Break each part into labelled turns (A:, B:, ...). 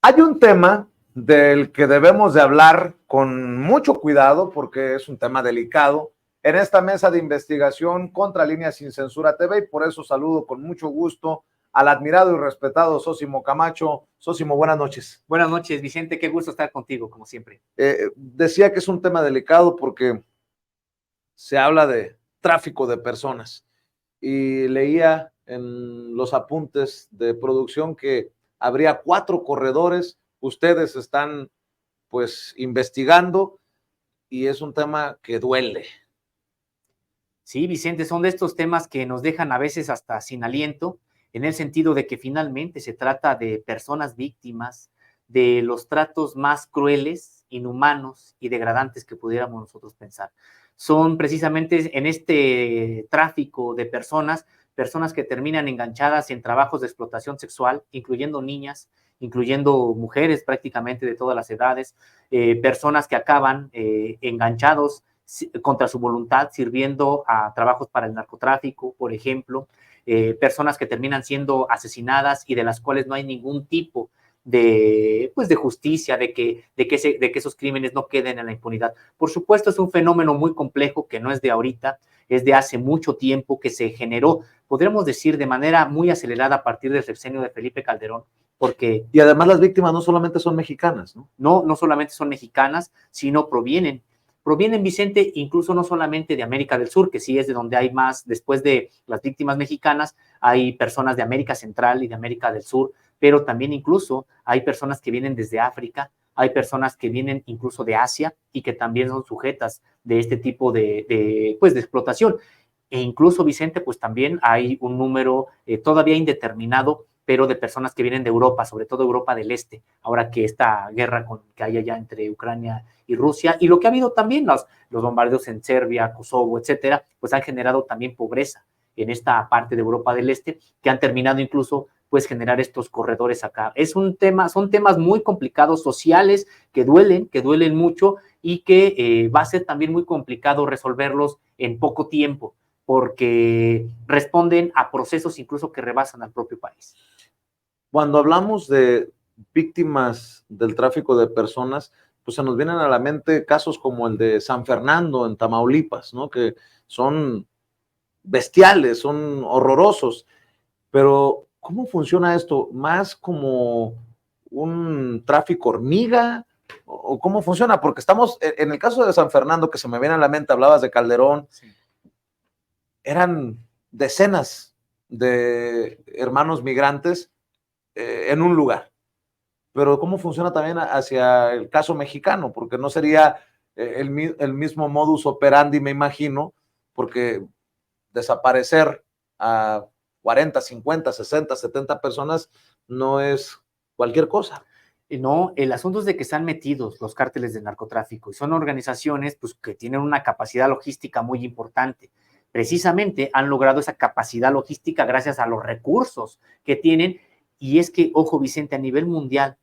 A: Hay un tema del que debemos de hablar con mucho cuidado porque es un tema delicado en esta mesa de investigación contra Líneas Sin Censura TV y por eso saludo con mucho gusto al admirado y respetado Sósimo Camacho. Sósimo, buenas noches.
B: Buenas noches, Vicente, qué gusto estar contigo, como siempre.
A: Decía que es un tema delicado porque se habla de tráfico de personas y leía en los apuntes de producción que habría 4 corredores. Ustedes están pues investigando y es un tema que duele.
B: Sí, Vicente, son de estos temas que nos dejan a veces hasta sin aliento, en el sentido de que finalmente se trata de personas víctimas de los tratos más crueles, inhumanos y degradantes que pudiéramos nosotros pensar. Son precisamente en este tráfico de personas, personas que terminan enganchadas en trabajos de explotación sexual, incluyendo niñas, incluyendo mujeres prácticamente de todas las edades, personas que acaban enganchados contra su voluntad, sirviendo a trabajos para el narcotráfico, por ejemplo, personas que terminan siendo asesinadas y de las cuales no hay ningún tipo de justicia, de que esos crímenes no queden en la impunidad. Por supuesto, es un fenómeno muy complejo que no es de ahorita, es de hace mucho tiempo, que se generó, podríamos decir, de manera muy acelerada a partir del sexenio de Felipe Calderón, porque...
A: Y además las víctimas no solamente son mexicanas, ¿no?
B: No solamente son mexicanas, sino provienen, Vicente, incluso no solamente de América del Sur, que sí es de donde hay más, después de las víctimas mexicanas, hay personas de América Central y de América del Sur, pero también incluso hay personas que vienen desde África, hay personas que vienen incluso de Asia y que también son sujetas de este tipo de explotación. E incluso, Vicente, pues también hay un número todavía indeterminado, pero de personas que vienen de Europa, sobre todo Europa del Este, ahora que esta guerra que hay allá entre Ucrania y Rusia, y lo que ha habido también, los bombardeos en Serbia, Kosovo, etcétera, pues han generado también pobreza en esta parte de Europa del Este, que han terminado incluso pues generar estos corredores acá. Son temas muy complicados, sociales, que duelen mucho y que va a ser también muy complicado resolverlos en poco tiempo, porque responden a procesos incluso que rebasan al propio país.
A: Cuando hablamos de víctimas del tráfico de personas, pues se nos vienen a la mente casos como el de San Fernando, en Tamaulipas, ¿no? Que son bestiales, son horrorosos, pero ¿cómo funciona esto? ¿Más como un tráfico hormiga? ¿O cómo funciona? Porque estamos, en el caso de San Fernando, que se me viene a la mente, hablabas de Calderón, sí, eran decenas de hermanos migrantes en un lugar. Pero ¿cómo funciona también hacia el caso mexicano? Porque no sería el mismo modus operandi, me imagino, porque desaparecer a 40, 50, 60, 70 personas no es cualquier cosa.
B: No, el asunto es de que están metidos los cárteles de narcotráfico y son organizaciones pues, que tienen una capacidad logística muy importante. Precisamente han logrado esa capacidad logística gracias a los recursos que tienen. Y es que, ojo, Vicente, a nivel mundial,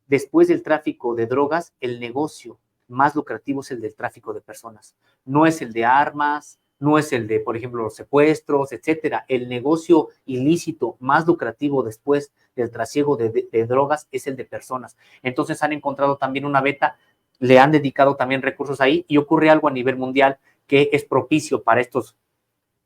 B: después del tráfico de drogas, el negocio más lucrativo es el del tráfico de personas. No es el de armas, no es el de, por ejemplo, los secuestros, etcétera. El negocio ilícito más lucrativo después del trasiego de drogas es el de personas. Entonces han encontrado también una beta, le han dedicado también recursos ahí y ocurre algo a nivel mundial que es propicio para estos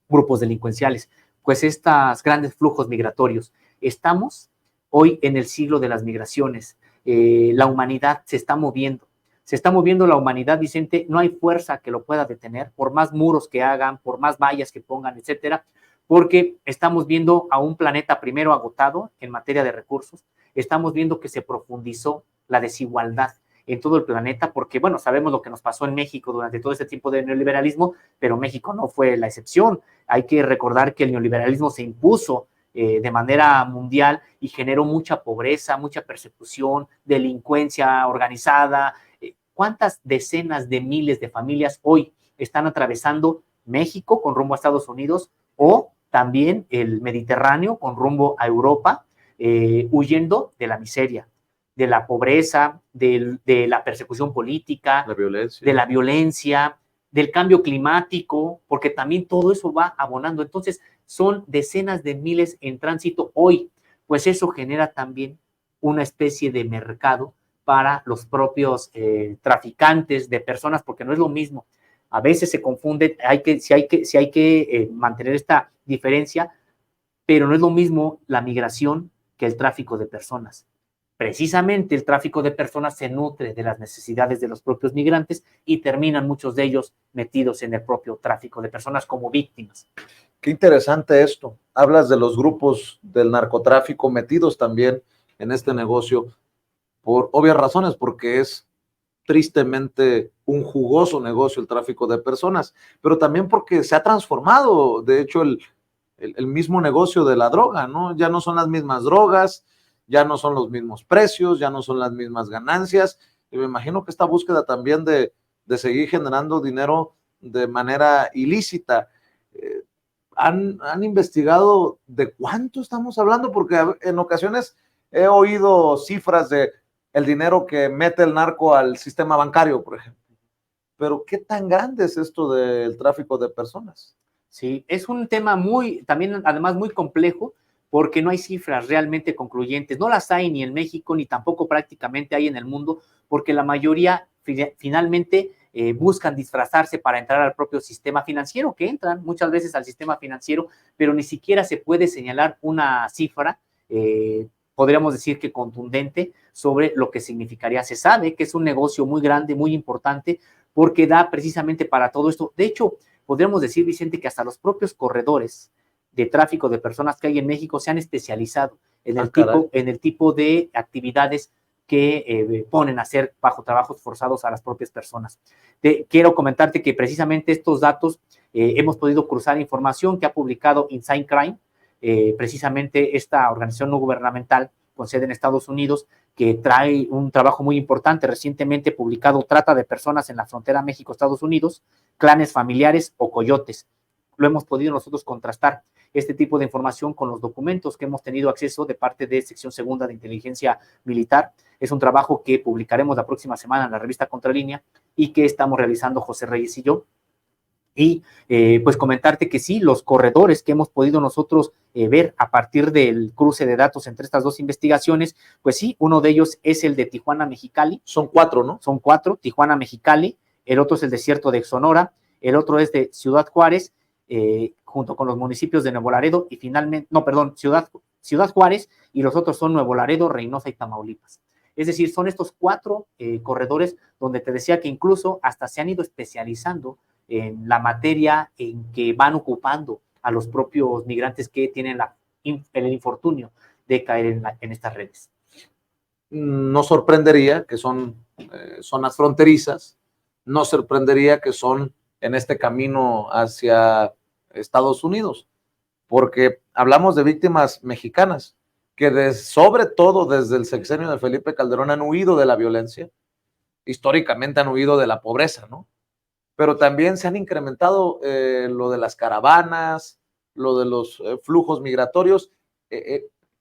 B: grupos delincuenciales, pues estos grandes flujos migratorios. Estamos hoy en el siglo de las migraciones, la humanidad se está moviendo la humanidad, Vicente, no hay fuerza que lo pueda detener, por más muros que hagan, por más vallas que pongan, etcétera, porque estamos viendo a un planeta primero agotado en materia de recursos, estamos viendo que se profundizó la desigualdad en todo el planeta, porque, bueno, sabemos lo que nos pasó en México durante todo este tiempo de neoliberalismo, pero México no fue la excepción. Hay que recordar que el neoliberalismo se impuso de manera mundial y generó mucha pobreza, mucha persecución, delincuencia organizada. ¿Cuántas decenas de miles de familias hoy están atravesando México con rumbo a Estados Unidos o también el Mediterráneo con rumbo a Europa, huyendo de la miseria, de la pobreza, de la persecución política, de la violencia, del cambio climático, porque también todo eso va abonando. Entonces, son decenas de miles en tránsito hoy, pues eso genera también una especie de mercado para los propios traficantes de personas, porque no es lo mismo. A veces se confunde, si hay que mantener esta diferencia, pero no es lo mismo la migración que el tráfico de personas. Precisamente el tráfico de personas se nutre de las necesidades de los propios migrantes y terminan muchos de ellos metidos en el propio tráfico de personas como víctimas.
A: Qué interesante esto. Hablas de los grupos del narcotráfico metidos también en este negocio por obvias razones, porque es tristemente un jugoso negocio el tráfico de personas, pero también porque se ha transformado, de hecho, el mismo negocio de la droga, ¿no? Ya no son las mismas drogas, ya no son los mismos precios, ya no son las mismas ganancias, y me imagino que esta búsqueda también de seguir generando dinero de manera ilícita. ¿Han investigado de cuánto estamos hablando? Porque en ocasiones he oído cifras de el dinero que mete el narco al sistema bancario, por ejemplo. Pero ¿qué tan grande es esto del tráfico de personas?
B: Sí, es un tema también además muy complejo, porque no hay cifras realmente concluyentes. No las hay ni en México, ni tampoco prácticamente hay en el mundo, porque la mayoría finalmente buscan disfrazarse para entrar al propio sistema financiero, que entran muchas veces al sistema financiero, pero ni siquiera se puede señalar una cifra, podríamos decir que contundente, sobre lo que significaría. Se sabe que es un negocio muy grande, muy importante, porque da precisamente para todo esto. De hecho, podríamos decir, Vicente, que hasta los propios corredores de tráfico de personas que hay en México se han especializado en el tipo de actividades que ponen a hacer bajo trabajos forzados a las propias personas. Quiero comentarte que precisamente estos datos hemos podido cruzar información que ha publicado Inside Crime, precisamente esta organización no gubernamental con sede en Estados Unidos, que trae un trabajo muy importante, recientemente publicado, Trata de Personas en la Frontera México-Estados Unidos, Clanes Familiares o Coyotes. Lo hemos podido nosotros contrastar, este tipo de información, con los documentos que hemos tenido acceso de parte de Sección Segunda de Inteligencia Militar. Es un trabajo que publicaremos la próxima semana en la revista Contralínea y que estamos realizando José Reyes y yo. Y pues comentarte que sí, los corredores que hemos podido nosotros ver a partir del cruce de datos entre estas dos investigaciones, pues sí, uno de ellos es el de Tijuana-Mexicali.
A: Son 4, ¿no?
B: Son 4, Tijuana-Mexicali, el otro es el desierto de Sonora, el otro es de Ciudad Juárez, junto con los municipios de Nuevo Laredo y finalmente, no, perdón, Ciudad Juárez, y los otros son Nuevo Laredo, Reynosa y Tamaulipas. Es decir, son estos 4 corredores donde te decía que incluso hasta se han ido especializando en la materia en que van ocupando a los propios migrantes que tienen el infortunio de caer en estas redes.
A: No sorprendería que son zonas fronterizas, no sorprendería que son en este camino hacia Estados Unidos, porque hablamos de víctimas mexicanas que sobre todo desde el sexenio de Felipe Calderón han huido de la violencia, históricamente han huido de la pobreza, ¿no? Pero también se han incrementado lo de las caravanas, lo de los flujos migratorios,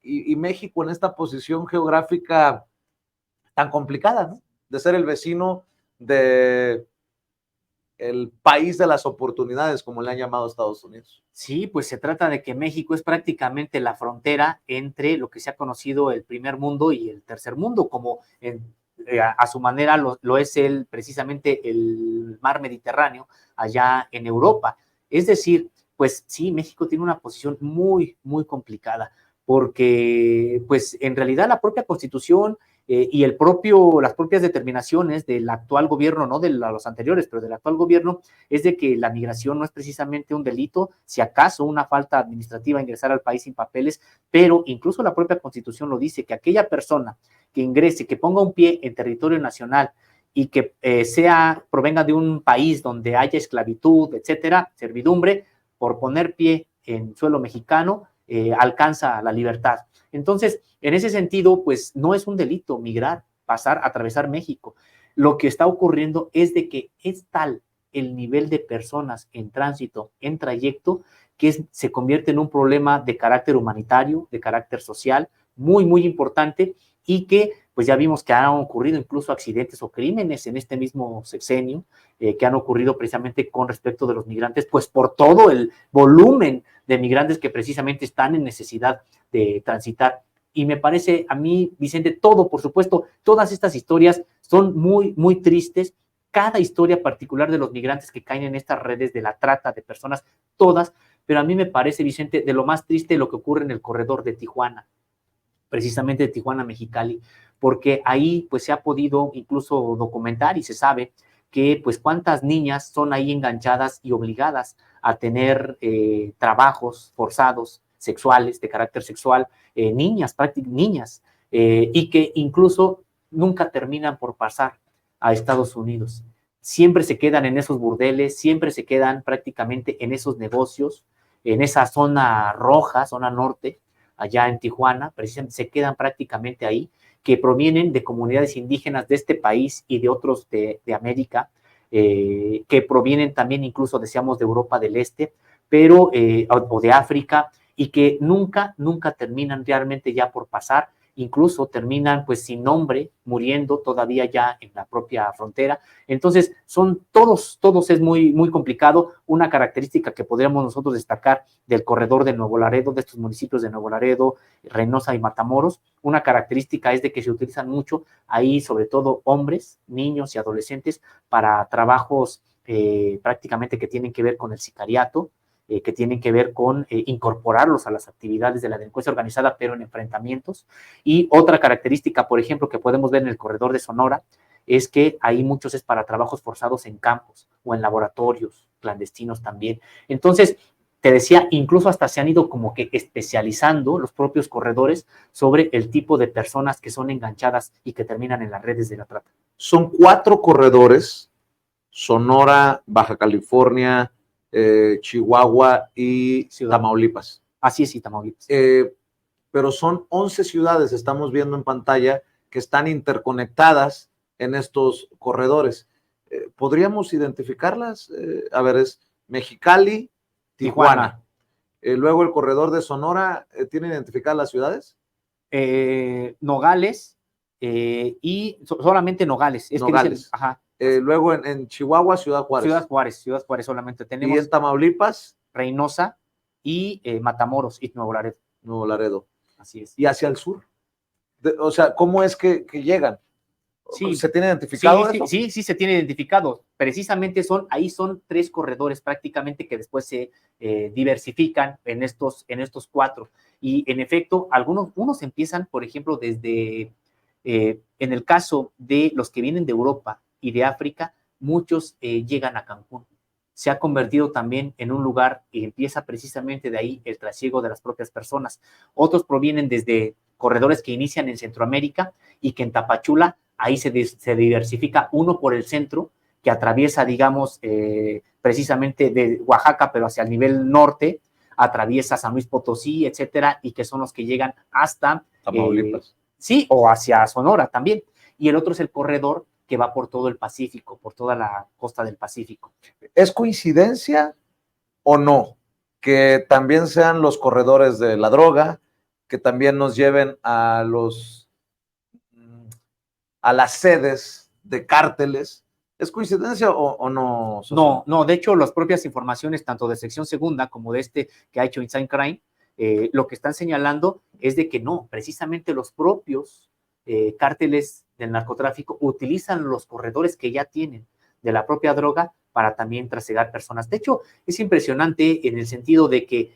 A: y México en esta posición geográfica tan complicada, ¿no? De ser el vecino de el país de las oportunidades, como le han llamado a Estados Unidos.
B: Sí, pues se trata de que México es prácticamente la frontera entre lo que se ha conocido el primer mundo y el tercer mundo, como a su manera lo es precisamente el mar Mediterráneo allá en Europa. Es decir, pues sí, México tiene una posición muy, muy complicada, porque pues en realidad la propia Constitución y las propias determinaciones del actual gobierno, no de los anteriores, pero del actual gobierno, es de que la migración no es precisamente un delito, si acaso una falta administrativa ingresar al país sin papeles, pero incluso la propia Constitución lo dice, que aquella persona que ingrese, que ponga un pie en territorio nacional y que provenga de un país donde haya esclavitud, etcétera, servidumbre, por poner pie en suelo mexicano, alcanza la libertad. Entonces, en ese sentido, pues no es un delito migrar, atravesar México. Lo que está ocurriendo es de que es tal el nivel de personas en tránsito, en trayecto, que se convierte en un problema de carácter humanitario, de carácter social, muy, muy importante, y que pues ya vimos que han ocurrido incluso accidentes o crímenes en este mismo sexenio, que han ocurrido precisamente con respecto de los migrantes, pues por todo el volumen de migrantes que precisamente están en necesidad de transitar Y me parece a mí, Vicente, todo, por supuesto, todas estas historias son muy, muy tristes. Cada historia particular de los migrantes que caen en estas redes de la trata de personas, todas, pero a mí me parece, Vicente, de lo más triste lo que ocurre en el corredor de Tijuana, precisamente de Tijuana a Mexicali, porque ahí pues se ha podido incluso documentar y se sabe que pues cuántas niñas son ahí enganchadas y obligadas a tener trabajos forzados sexuales, de carácter sexual, niñas, niñas, y que incluso nunca terminan por pasar a Estados Unidos. Siempre se quedan en esos burdeles, siempre se quedan prácticamente en esos negocios, en esa zona roja, zona norte, allá en Tijuana, precisamente se quedan prácticamente ahí, que provienen de comunidades indígenas de este país y de otros de América, que provienen también incluso, decíamos, de Europa del Este, pero, o de África, y que nunca, nunca terminan realmente ya por pasar, incluso terminan pues sin nombre, muriendo todavía ya en la propia frontera. Entonces, son todos es muy, muy complicado. Una característica que podríamos nosotros destacar del corredor de Nuevo Laredo, de estos municipios de Nuevo Laredo, Reynosa y Matamoros, una característica es de que se utilizan mucho ahí, sobre todo hombres, niños y adolescentes, para trabajos prácticamente que tienen que ver con el sicariato, que tienen que ver con incorporarlos a las actividades de la delincuencia organizada, pero en enfrentamientos. Y otra característica, por ejemplo, que podemos ver en el corredor de Sonora, es que ahí muchos es para trabajos forzados en campos o en laboratorios clandestinos también. Entonces, te decía, incluso hasta se han ido como que especializando los propios corredores sobre el tipo de personas que son enganchadas y que terminan en las redes de la trata.
A: Son 4 corredores: Sonora, Baja California, Chihuahua y Tamaulipas.
B: Así es, y Tamaulipas.
A: Pero son 11 ciudades, estamos viendo en pantalla, que están interconectadas en estos corredores. ¿Podríamos identificarlas? A ver, es Mexicali, Tijuana. Luego el corredor de Sonora, ¿tiene identificadas las ciudades?
B: Nogales y solamente Nogales. Es
A: Nogales.
B: Que dicen, ajá.
A: Luego en Chihuahua, Ciudad Juárez.
B: Ciudad Juárez solamente tenemos.
A: Y en Tamaulipas,
B: Reynosa y Matamoros y Nuevo Laredo.
A: Nuevo Laredo.
B: Así es.
A: ¿Y hacia el sur? O sea, ¿cómo es que llegan?
B: Sí,
A: ¿Se tiene identificado eso?
B: Sí, se tiene identificado. Precisamente ahí son 3 corredores prácticamente que después se diversifican en estos 4. Y en efecto, unos empiezan, por ejemplo, desde, en el caso de los que vienen de Europa y de África, muchos llegan a Cancún. Se ha convertido también en un lugar y empieza precisamente de ahí el trasiego de las propias personas. Otros provienen desde corredores que inician en Centroamérica y que en Tapachula ahí se diversifica, uno por el centro, que atraviesa, digamos, precisamente de Oaxaca, pero hacia el nivel norte, atraviesa San Luis Potosí, etcétera, y que son los que llegan hasta
A: Tamaulipas.
B: Sí, o hacia Sonora también. Y el otro es el corredor que va por todo el Pacífico, por toda la costa del Pacífico.
A: ¿Es coincidencia o no que también sean los corredores de la droga, que también nos lleven a las sedes de cárteles? ¿Es coincidencia o no?
B: No, de hecho, las propias informaciones, tanto de sección segunda como de este que ha hecho Inside Crime, lo que están señalando es de que no, precisamente los propios cárteles del narcotráfico utilizan los corredores que ya tienen de la propia droga para también trasegar personas. De hecho, es impresionante en el sentido de que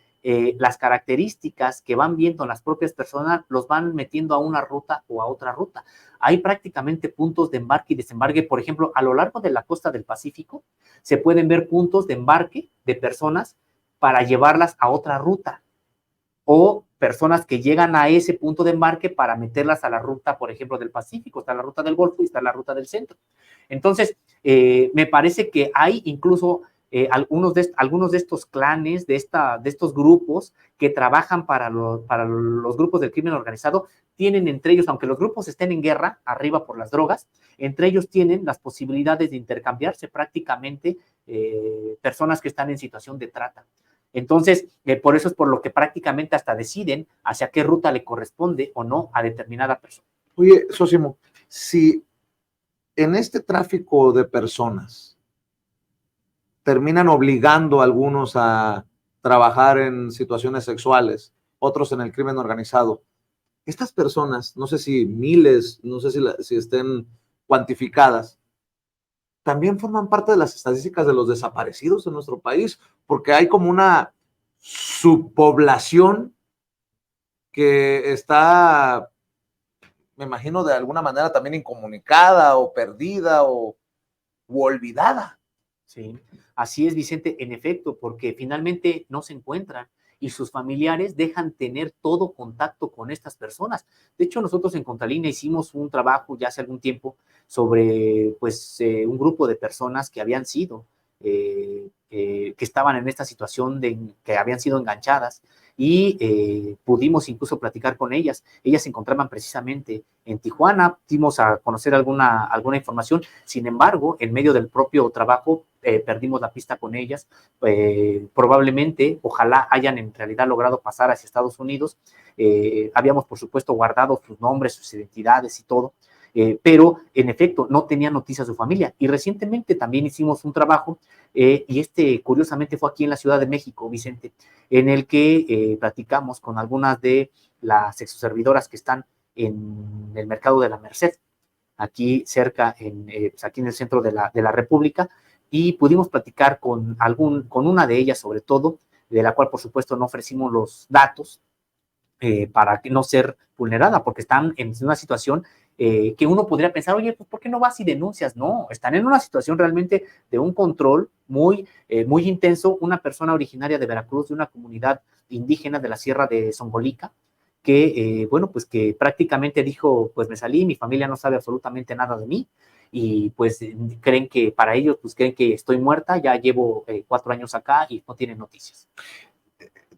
B: las características que van viendo las propias personas los van metiendo a una ruta o a otra ruta. Hay prácticamente puntos de embarque y desembarque, por ejemplo, a lo largo de la costa del Pacífico, se pueden ver puntos de embarque de personas para llevarlas a otra ruta, o personas que llegan a ese punto de embarque para meterlas a la ruta, por ejemplo, del Pacífico. Está la ruta del Golfo y está la ruta del centro. Entonces, me parece que hay incluso algunos de estos clanes, de estos grupos que trabajan para los grupos del crimen organizado, tienen entre ellos, aunque los grupos estén en guerra arriba por las drogas, entre ellos tienen las posibilidades de intercambiarse prácticamente personas que están en situación de trata. Entonces, por eso es por lo que prácticamente hasta deciden hacia qué ruta le corresponde o no a determinada persona.
A: Oye, Sosimo, si en este tráfico de personas terminan obligando a algunos a trabajar en situaciones sexuales, otros en el crimen organizado, estas personas, no sé si miles, no sé si estén cuantificadas, también forman parte de las estadísticas de los desaparecidos en nuestro país, porque hay como una subpoblación que está, me imagino, de alguna manera también incomunicada o perdida o olvidada.
B: Sí, así es, Vicente, en efecto, porque finalmente no se encuentran y sus familiares dejan tener todo contacto con estas personas. De hecho, nosotros en Contralínea hicimos un trabajo ya hace algún tiempo sobre pues un grupo de personas que habían sido, que estaban en esta situación de que habían sido enganchadas y pudimos incluso platicar con ellas. Ellas se encontraban precisamente en Tijuana, dimos a conocer alguna información. Sin embargo, en medio del propio trabajo perdimos la pista con ellas. Probablemente, ojalá hayan en realidad logrado pasar hacia Estados Unidos. Habíamos, por supuesto, guardado sus nombres, sus identidades y todo. Pero en efecto no tenía noticias de su familia. Y recientemente también hicimos un trabajo, y curiosamente fue aquí en la Ciudad de México, Vicente, en el que platicamos con algunas de las exoservidoras que están en el mercado de la Merced, aquí cerca, pues aquí en el centro de la República, y pudimos platicar con una de ellas sobre todo, de la cual por supuesto no ofrecimos los datos, para no ser vulnerada, porque están en una situación que uno podría pensar, oye, pues ¿por qué no vas y denuncias? No, están en una situación realmente de un control muy intenso. Una persona originaria de Veracruz, de una comunidad indígena de la Sierra de Zongolica, que, bueno, pues que prácticamente dijo, pues me salí, mi familia no sabe absolutamente nada de mí, y pues creen que para ellos, pues creen que estoy muerta, ya llevo 4 años acá y no tienen noticias.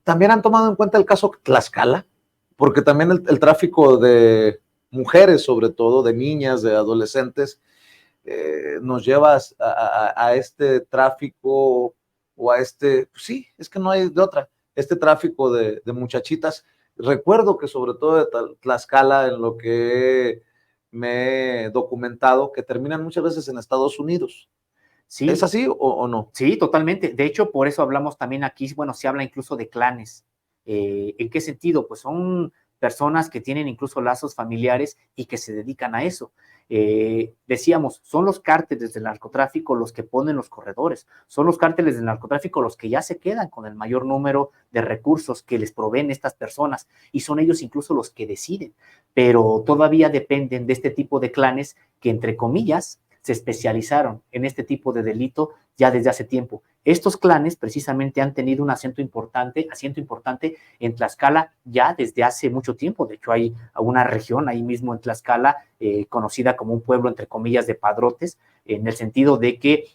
A: También han tomado en cuenta el caso Tlaxcala, porque también el tráfico de mujeres, sobre todo, de niñas, de adolescentes, nos lleva a este tráfico o a este, pues sí, es que no hay de otra, este tráfico de muchachitas. Recuerdo que sobre todo de Tlaxcala, en lo que me he documentado, que terminan muchas veces en Estados Unidos.
B: Sí,
A: ¿Es así o no?
B: sí, totalmente. De hecho, por eso hablamos también aquí, bueno, se habla incluso de clanes. ¿En qué sentido? Pues son personas que tienen incluso lazos familiares y que se dedican a eso. Decíamos, son los cárteles del narcotráfico los que ponen los corredores, son los cárteles del narcotráfico los que ya se quedan con el mayor número de recursos que les proveen estas personas, y son ellos incluso los que deciden, pero todavía dependen de este tipo de clanes que, entre comillas, se especializaron en este tipo de delito ya desde hace tiempo. Estos clanes precisamente han tenido un asiento importante en Tlaxcala ya desde hace mucho tiempo. De hecho, hay una región ahí mismo en Tlaxcala, conocida como un pueblo, entre comillas, de padrotes, en el sentido de que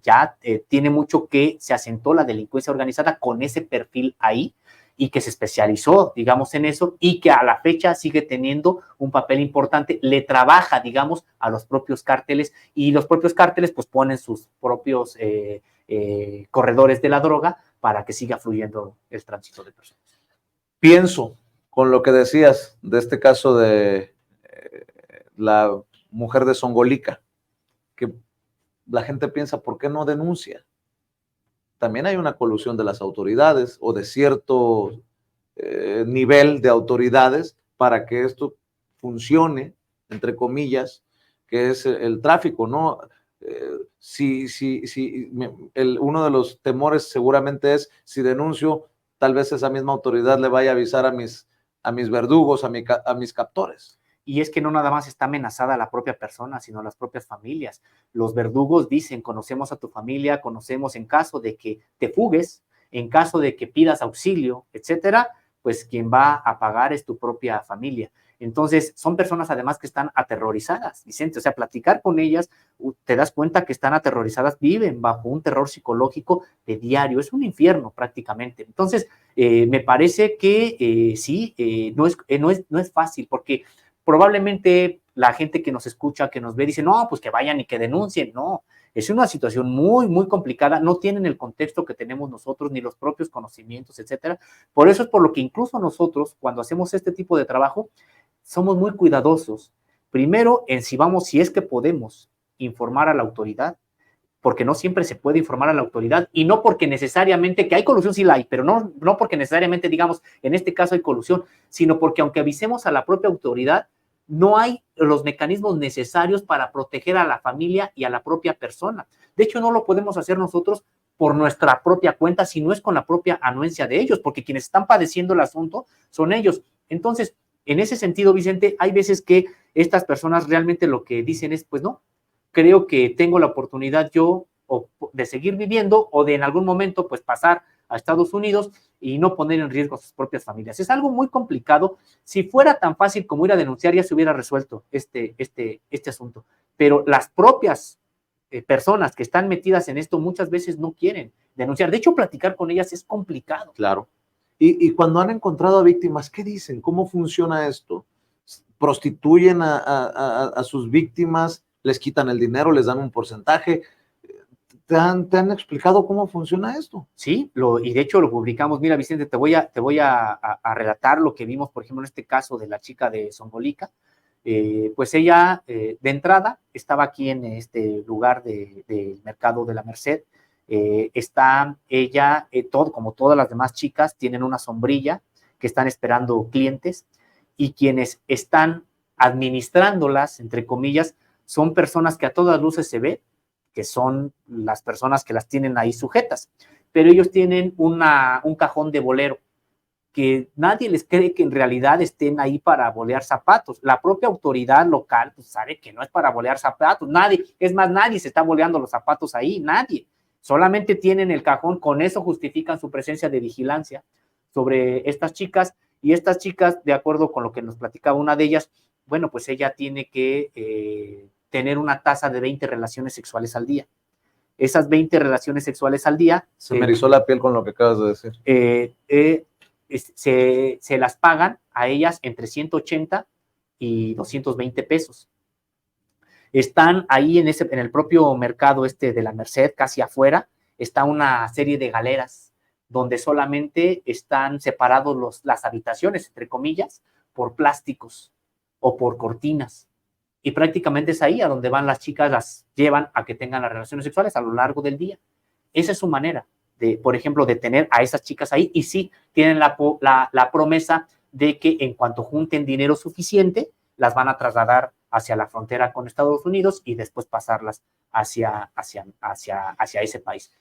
B: ya tiene mucho que se asentó la delincuencia organizada con ese perfil ahí, y que se especializó, digamos, en eso, y que a la fecha sigue teniendo un papel importante, le trabaja, digamos, a los propios cárteles, y los propios cárteles pues ponen sus propios corredores de la droga para que siga fluyendo el tránsito de personas.
A: Pienso, con lo que decías de este caso de la mujer de Zongolica, que la gente piensa, ¿por qué no denuncia? También hay una colusión de las autoridades o de cierto nivel de autoridades para que esto funcione, entre comillas, que es el tráfico, ¿no? Uno de los temores seguramente es, si denuncio, tal vez esa misma autoridad le vaya a avisar a mis verdugos, a mis captores.
B: Y es que no nada más está amenazada la propia persona, sino las propias familias. Los verdugos dicen, conocemos a tu familia, conocemos en caso de que te fugues, en caso de que pidas auxilio, etcétera, pues quien va a pagar es tu propia familia. Entonces, son personas además que están aterrorizadas, Vicente. O sea, platicar con ellas, te das cuenta que están aterrorizadas, viven bajo un terror psicológico de diario, es un infierno prácticamente. Entonces, me parece que sí, no es fácil, porque probablemente la gente que nos escucha, que nos ve, dice, no, pues que vayan y que denuncien. No, es una situación muy complicada, no tienen el contexto que tenemos nosotros, ni los propios conocimientos, etcétera. Por eso es por lo que incluso nosotros, cuando hacemos este tipo de trabajo, somos muy cuidadosos. Primero, en si es que podemos informar a la autoridad, porque no siempre se puede informar a la autoridad, y no porque necesariamente, que hay colusión sí la hay, pero no porque necesariamente digamos, en este caso hay colusión, sino porque aunque avisemos a la propia autoridad, no hay los mecanismos necesarios para proteger a la familia y a la propia persona. De hecho, no lo podemos hacer nosotros por nuestra propia cuenta, si no es con la propia anuencia de ellos, porque quienes están padeciendo el asunto son ellos. Entonces, en ese sentido, Vicente, hay veces que estas personas realmente lo que dicen es, pues no, creo que tengo la oportunidad yo de seguir viviendo o de en algún momento pues pasar a Estados Unidos y no poner en riesgo a sus propias familias. Es algo muy complicado. Si fuera tan fácil como ir a denunciar, ya se hubiera resuelto este asunto. Pero las propias personas que están metidas en esto muchas veces no quieren denunciar. De hecho, platicar con ellas es complicado.
A: Claro. Y cuando han encontrado a víctimas, ¿qué dicen? ¿Cómo funciona esto? ¿Prostituyen a sus víctimas? ¿Les quitan el dinero? ¿Les dan un porcentaje? ¿Te han explicado cómo funciona esto?
B: Sí, y de hecho lo publicamos. Mira, Vicente, te voy a relatar lo que vimos, por ejemplo, en este caso de la chica de Zongolica. Pues ella, de entrada, estaba aquí en este lugar del mercado de la Merced. Está ella, como todas las demás chicas, tienen una sombrilla que están esperando clientes, y quienes están administrándolas, entre comillas, son personas que a todas luces se ve que son las personas que las tienen ahí sujetas, pero ellos tienen un cajón de bolero, que nadie les cree que en realidad estén ahí para bolear zapatos. La propia autoridad local pues, sabe que no es para bolear zapatos, nadie, es más, nadie se está boleando los zapatos ahí, nadie. Solamente tienen el cajón, con eso justifican su presencia de vigilancia sobre estas chicas, y estas chicas, de acuerdo con lo que nos platicaba una de ellas, bueno, pues ella tiene que tener una tasa de 20 relaciones sexuales al día. Esas 20 relaciones sexuales al día...
A: Se me erizó la piel con lo que acabas de decir.
B: Se las pagan a ellas entre 180 y 220 pesos. Están ahí en el propio mercado de la Merced, casi afuera, está una serie de galeras donde solamente están separados las habitaciones, entre comillas, por plásticos o por cortinas. Y prácticamente es ahí a donde van las chicas, las llevan a que tengan las relaciones sexuales a lo largo del día. Esa es su manera de, por ejemplo, de tener a esas chicas ahí, y sí, tienen la promesa de que en cuanto junten dinero suficiente, las van a trasladar hacia la frontera con Estados Unidos y después pasarlas hacia ese país.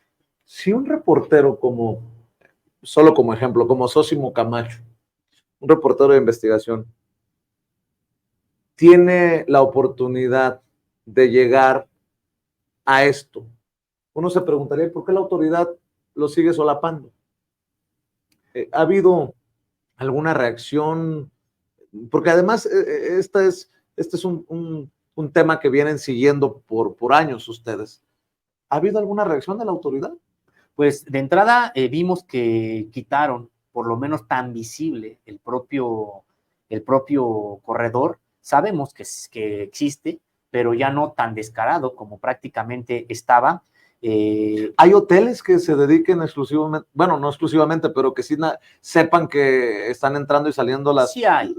A: Si un reportero solo como ejemplo, como Sósimo Camacho, un reportero de investigación, tiene la oportunidad de llegar a esto, uno se preguntaría ¿por qué la autoridad lo sigue solapando? ¿Ha habido alguna reacción? Porque además este es un tema que vienen siguiendo por años ustedes. ¿Ha habido alguna reacción de la autoridad?
B: Pues de entrada vimos que quitaron, por lo menos tan visible, el propio corredor. Sabemos que existe, pero ya no tan descarado como prácticamente estaba.
A: ¿Hay hoteles que se dediquen exclusivamente, bueno, no exclusivamente, pero que sí sepan que están entrando y saliendo
B: sí hay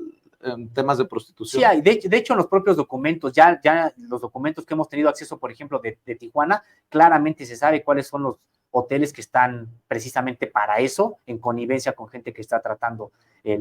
A: temas de prostitución?
B: Sí hay. De hecho, en los propios documentos, ya los documentos que hemos tenido acceso, por ejemplo, de Tijuana, claramente se sabe cuáles son los hoteles que están precisamente para eso, en connivencia con gente que está tratando, que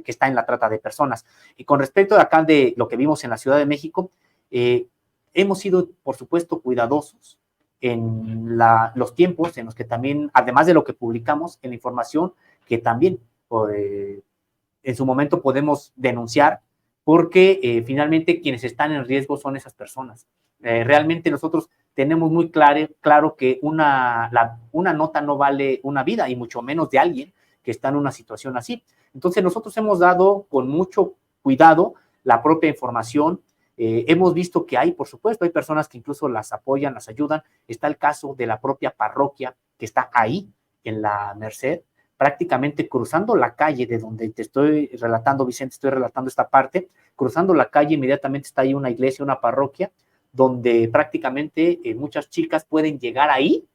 B: está en la trata de personas. Y con respecto de acá de lo que vimos en la Ciudad de México, hemos sido, por supuesto, cuidadosos en los tiempos en los que también, además de lo que publicamos, en la información que también en su momento podemos denunciar, porque finalmente quienes están en riesgo son esas personas. Realmente nosotros tenemos muy claro que una nota no vale una vida, y mucho menos de alguien que está en una situación así. Entonces nosotros hemos dado con mucho cuidado la propia información. Hemos visto que hay, por supuesto, hay personas que incluso las apoyan, las ayudan. Está el caso de la propia parroquia que está ahí en la Merced, prácticamente cruzando la calle de donde te estoy relatando, Vicente, estoy relatando esta parte. Cruzando la calle inmediatamente está ahí una iglesia, una parroquia, donde prácticamente muchas chicas pueden llegar ahí,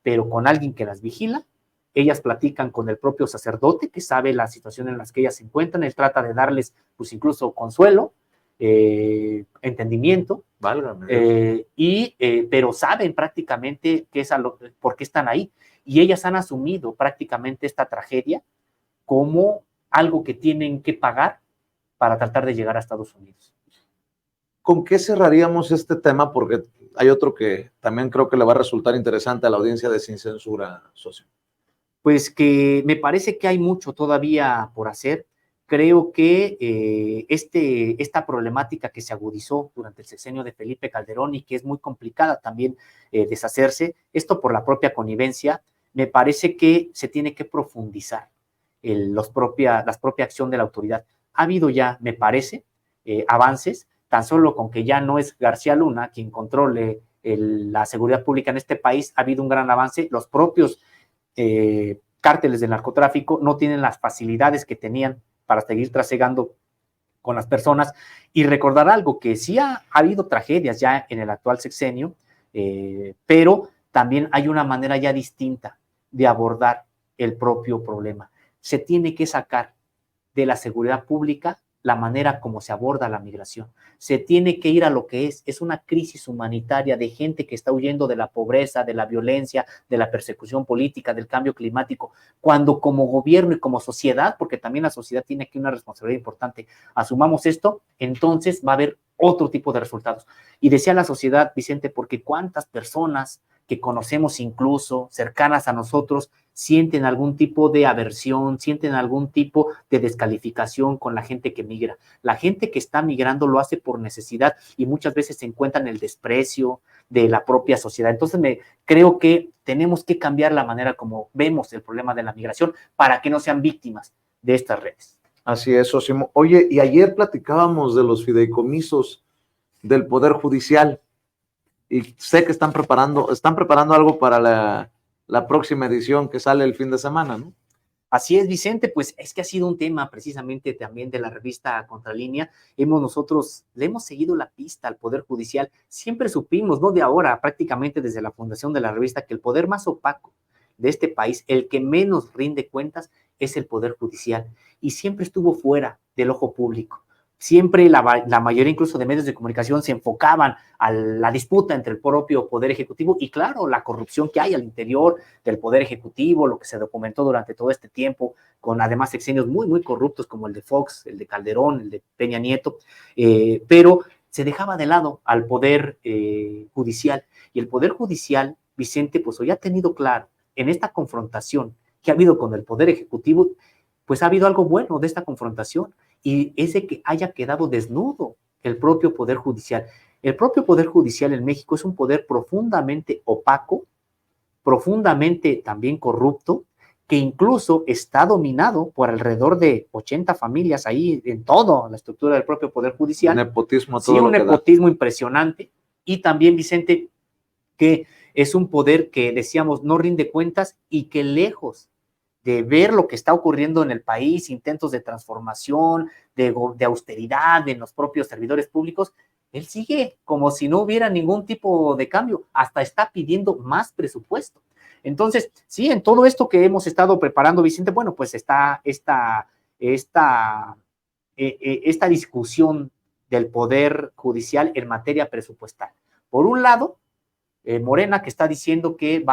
B: pero con alguien que las vigila. Ellas platican con el propio sacerdote, que sabe la situación en la que ellas se encuentran. Él trata de darles, pues, incluso consuelo, entendimiento,
A: Válgame.
B: Pero saben prácticamente por qué están ahí. Y ellas han asumido prácticamente esta tragedia como algo que tienen que pagar para tratar de llegar a Estados Unidos.
A: ¿Con qué cerraríamos este tema? Porque hay otro que también creo que le va a resultar interesante a la audiencia de Sin Censura, socio.
B: Pues que me parece que hay mucho todavía por hacer. Creo que esta problemática que se agudizó durante el sexenio de Felipe Calderón y que es muy complicada también deshacerse, esto por la propia connivencia, me parece que se tiene que profundizar la propia acción de la autoridad. Ha habido ya, me parece, avances, tan solo con que ya no es García Luna quien controle la seguridad pública en este país, ha habido un gran avance. Los propios cárteles del narcotráfico no tienen las facilidades que tenían para seguir trasegando con las personas. Y recordar algo, que sí ha habido tragedias ya en el actual sexenio, pero también hay una manera ya distinta de abordar el propio problema. Se tiene que sacar de la seguridad pública la manera como se aborda la migración. Se tiene que ir a lo que es una crisis humanitaria de gente que está huyendo de la pobreza, de la violencia, de la persecución política, del cambio climático, cuando como gobierno y como sociedad, porque también la sociedad tiene aquí una responsabilidad importante, asumamos esto, entonces va a haber otro tipo de resultados. Y decía la sociedad, Vicente, porque cuántas personas que conocemos incluso cercanas a nosotros sienten algún tipo de aversión, sienten algún tipo de descalificación con la gente que migra. La gente que está migrando lo hace por necesidad y muchas veces se encuentra en el desprecio de la propia sociedad. Entonces creo que tenemos que cambiar la manera como vemos el problema de la migración para que no sean víctimas de estas redes.
A: Así es, socio. Oye, y ayer platicábamos de los fideicomisos del Poder Judicial y sé que están preparando algo para la próxima edición que sale el fin de semana, ¿no?
B: Así es, Vicente, pues es que ha sido un tema precisamente también de la revista Contralínea. Nosotros le hemos seguido la pista al Poder Judicial. Siempre supimos, no de ahora, prácticamente desde la fundación de la revista, que el poder más opaco de este país, el que menos rinde cuentas, es el Poder Judicial. Y siempre estuvo fuera del ojo público. Siempre la mayoría incluso de medios de comunicación se enfocaban a la disputa entre el propio Poder Ejecutivo y claro, la corrupción que hay al interior del Poder Ejecutivo, lo que se documentó durante todo este tiempo, con además sexenios muy, muy corruptos como el de Fox, el de Calderón, el de Peña Nieto, pero se dejaba de lado al Poder Judicial. Y el Poder Judicial, Vicente, pues hoy ha tenido claro en esta confrontación que ha habido con el Poder Ejecutivo, pues ha habido algo bueno de esta confrontación y es de que haya quedado desnudo el propio Poder Judicial. El propio Poder Judicial en México es un poder profundamente opaco, profundamente también corrupto, que incluso está dominado por alrededor de 80 familias ahí en toda la estructura del propio Poder Judicial.
A: Nepotismo,
B: todo sí, un nepotismo impresionante. Y también, Vicente, que es un poder que, decíamos, no rinde cuentas y que lejos de ver lo que está ocurriendo en el país, intentos de transformación, de austeridad en los propios servidores públicos, él sigue como si no hubiera ningún tipo de cambio, hasta está pidiendo más presupuesto. Entonces, sí, en todo esto que hemos estado preparando, Vicente, bueno, pues está esta discusión del Poder Judicial en materia presupuestal. Por un lado, Morena, que está diciendo que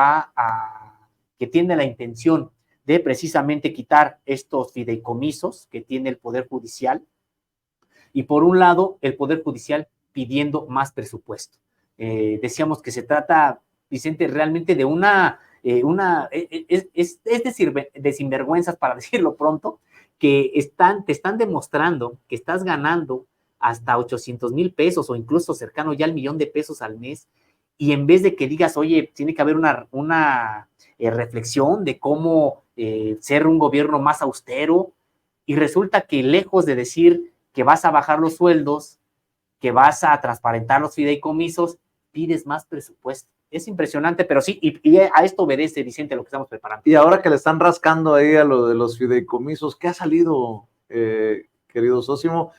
B: que tiene la intención de precisamente quitar estos fideicomisos que tiene el Poder Judicial, y por un lado, el Poder Judicial pidiendo más presupuesto. Decíamos que se trata, Vicente, realmente de de sinvergüenzas, para decirlo pronto, que te están demostrando que estás ganando hasta 800,000 pesos o incluso cercano ya al 1,000,000 de pesos al mes, y en vez de que digas, oye, tiene que haber una reflexión de cómo ser un gobierno más austero, y resulta que lejos de decir que vas a bajar los sueldos, que vas a transparentar los fideicomisos, pides más presupuesto. Es impresionante, pero sí, y a esto obedece, Vicente, lo que estamos preparando.
A: Y ahora que le están rascando ahí a lo de los fideicomisos, ¿qué ha salido, querido Sósimo?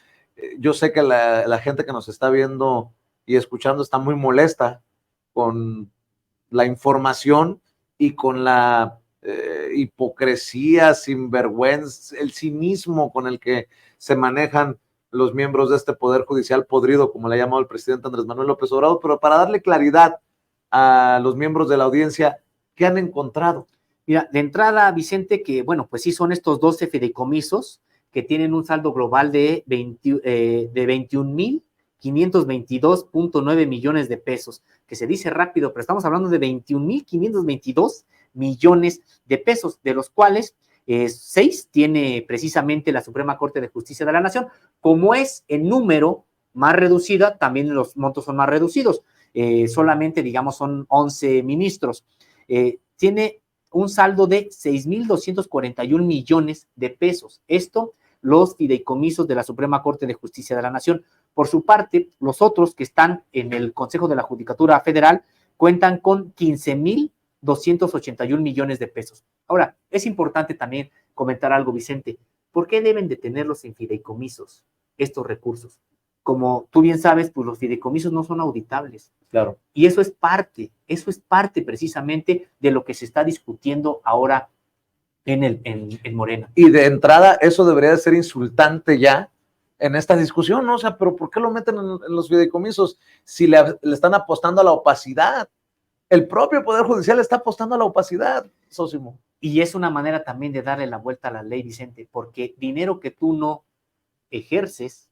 A: Yo sé que la gente que nos está viendo y escuchando está muy molesta con la información y con la hipocresía, sinvergüenza, el cinismo con el que se manejan los miembros de este Poder Judicial podrido, como le ha llamado el presidente Andrés Manuel López Obrador, pero para darle claridad a los miembros de la audiencia, ¿qué han encontrado?
B: Mira, de entrada, Vicente, que bueno, pues sí son estos 12 fideicomisos que tienen un saldo global de 21,522.9 millones de pesos, que se dice rápido, pero estamos hablando de 21,522 millones de pesos, de los cuales 6 tiene precisamente la Suprema Corte de Justicia de la Nación. Como es en número más reducida, también los montos son más reducidos. Solamente, digamos, son 11 ministros. Tiene un saldo de 6,241 millones de pesos. Esto, los fideicomisos de la Suprema Corte de Justicia de la Nación. Por su parte, los otros que están en el Consejo de la Judicatura Federal cuentan con 15,281 millones de pesos. Ahora, es importante también comentar algo, Vicente. ¿Por qué deben de tenerlos en fideicomisos estos recursos? Como tú bien sabes, pues los fideicomisos no son auditables.
A: Claro.
B: Y eso es parte precisamente de lo que se está discutiendo ahora en Morena.
A: Y de entrada, eso debería de ser insultante ya en esta discusión, ¿no? O sea, pero ¿por qué lo meten en los fideicomisos si le están apostando a la opacidad? El propio Poder Judicial está apostando a la opacidad, Sósimo.
B: Y es una manera también de darle la vuelta a la ley, Vicente, porque dinero que tú no ejerces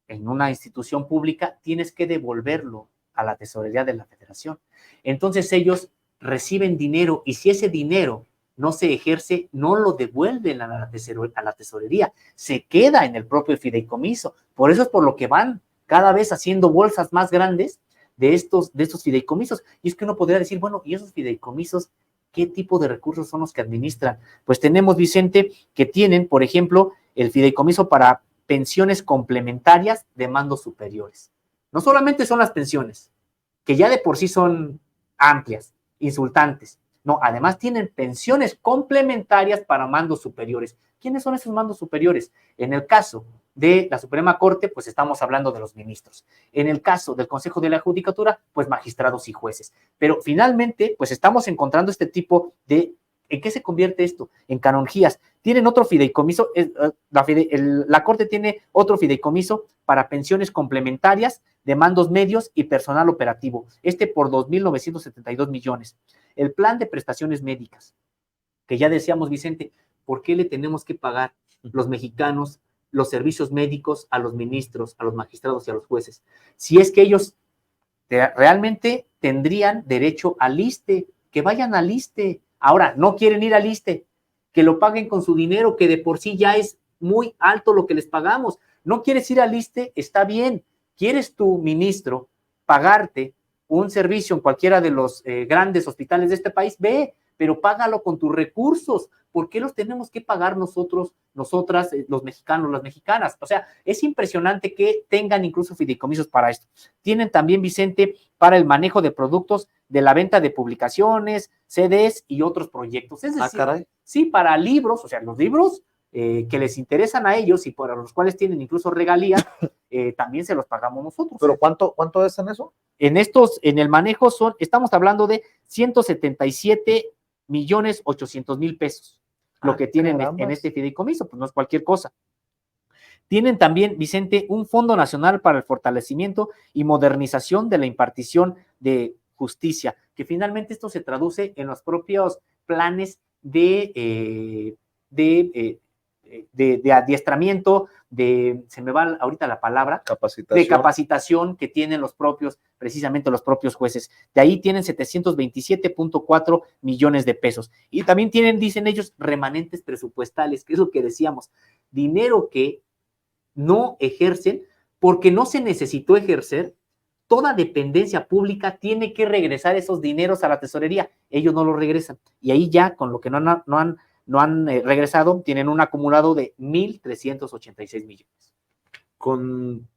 B: en una institución pública, tienes que devolverlo a la tesorería de la Federación. Entonces ellos reciben dinero y si ese dinero no se ejerce, no lo devuelven a la tesorería, se queda en el propio fideicomiso. Por eso es por lo que van cada vez haciendo bolsas más grandes de estos fideicomisos. Y es que uno podría decir, bueno, ¿y esos fideicomisos qué tipo de recursos son los que administran? Pues tenemos, Vicente, que tienen, por ejemplo, el fideicomiso para pensiones complementarias de mandos superiores. No solamente son las pensiones, que ya de por sí son amplias, insultantes. No, además tienen pensiones complementarias para mandos superiores. ¿Quiénes son esos mandos superiores? En el caso de la Suprema Corte, pues estamos hablando de los ministros. En el caso del Consejo de la Judicatura, pues magistrados y jueces. Pero finalmente, pues estamos encontrando este tipo de... ¿En qué se convierte esto? En canonjías. Tienen otro fideicomiso, la Corte tiene otro fideicomiso para pensiones complementarias de mandos medios y personal operativo, por 2,972 millones. El plan de prestaciones médicas, que ya decíamos, Vicente, ¿por qué le tenemos que pagar los mexicanos los servicios médicos a los ministros, a los magistrados y a los jueces? Si es que ellos realmente tendrían derecho al ISSSTE, que vayan al ISSSTE. Ahora, no quieren ir al ISSSTE, que lo paguen con su dinero, que de por sí ya es muy alto lo que les pagamos. No quieres ir al ISSSTE, está bien. ¿Quieres tu ministro pagarte un servicio en cualquiera de los grandes hospitales de este país? Ve, pero págalo con tus recursos. ¿Por qué los tenemos que pagar nosotros, nosotras, los mexicanos, las mexicanas? O sea, es impresionante que tengan incluso fideicomisos para esto. Tienen también, Vicente, para el manejo de productos de la venta de publicaciones, CDs y otros proyectos. Es decir, sí, para libros, o sea, los libros que les interesan a ellos y para los cuales tienen incluso regalías, también se los pagamos nosotros.
A: ¿Pero cuánto es en eso?
B: En el manejo estamos hablando de 177,800,000 pesos, lo que tienen en este fideicomiso, pues no es cualquier cosa. Tienen también, Vicente, un Fondo Nacional para el Fortalecimiento y Modernización de la Impartición de Justicia, que finalmente esto se traduce en los propios planes de adiestramiento, se me va ahorita la palabra, de capacitación que tienen precisamente los propios jueces. De ahí tienen 727.4 millones de pesos. Y también tienen, dicen ellos, remanentes presupuestales, que es lo que decíamos, dinero que no ejercen porque no se necesitó ejercer. Toda dependencia pública tiene que regresar esos dineros a la tesorería. Ellos no los regresan. Y ahí ya, con lo que no han regresado, tienen un acumulado de 1,386 millones.
A: Con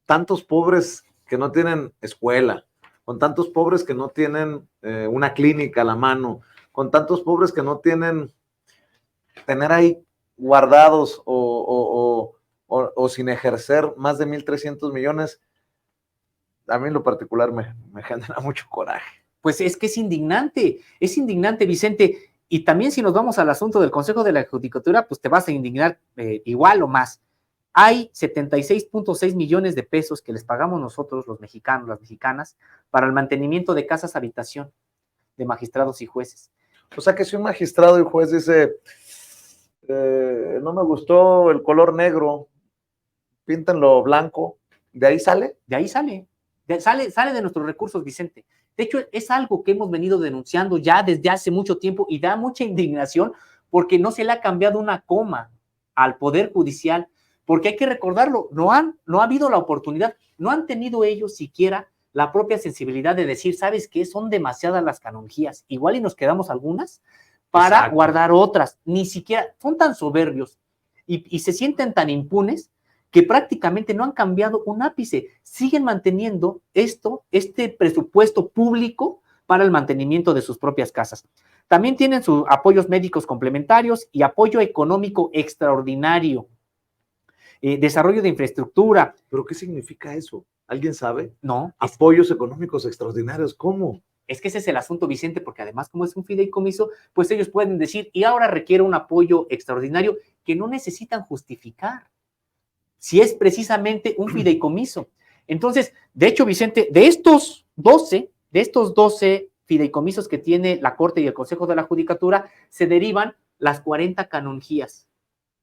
A: tantos pobres que no tienen escuela, con tantos pobres que no tienen una clínica a la mano, con tantos pobres que no tienen tener ahí guardados o sin ejercer más de 1,300 millones, a mí en lo particular me genera mucho coraje.
B: Pues es que es indignante, Vicente. Y también si nos vamos al asunto del Consejo de la Judicatura, pues te vas a indignar igual o más. hay 76.6 millones de pesos que les pagamos nosotros, los mexicanos, las mexicanas, para el mantenimiento de casas habitación de magistrados y jueces.
A: O sea que si un magistrado y juez dice, no me gustó el color negro, píntenlo blanco, ¿de ahí sale?
B: De ahí sale de nuestros recursos, Vicente. De hecho, es algo que hemos venido denunciando ya desde hace mucho tiempo y da mucha indignación porque no se le ha cambiado una coma al Poder Judicial, porque hay que recordarlo, no ha habido la oportunidad, no han tenido ellos siquiera la propia sensibilidad de decir, ¿sabes qué? Son demasiadas las canonjías, igual y nos quedamos algunas para
A: Exacto.
B: guardar otras, ni siquiera, son tan soberbios y se sienten tan impunes que prácticamente no han cambiado un ápice, siguen manteniendo este presupuesto público para el mantenimiento de sus propias casas. También tienen sus apoyos médicos complementarios y apoyo económico extraordinario, desarrollo de infraestructura.
A: ¿Pero qué significa eso? ¿Alguien sabe?
B: No.
A: Apoyos económicos extraordinarios, ¿cómo?
B: Es que ese es el asunto, Vicente, porque además como es un fideicomiso, pues ellos pueden decir, y ahora requiere un apoyo extraordinario que no necesitan justificar, si es precisamente un fideicomiso. Entonces, de hecho, Vicente, de estos 12 fideicomisos que tiene la Corte y el Consejo de la Judicatura, se derivan las 40 canonjías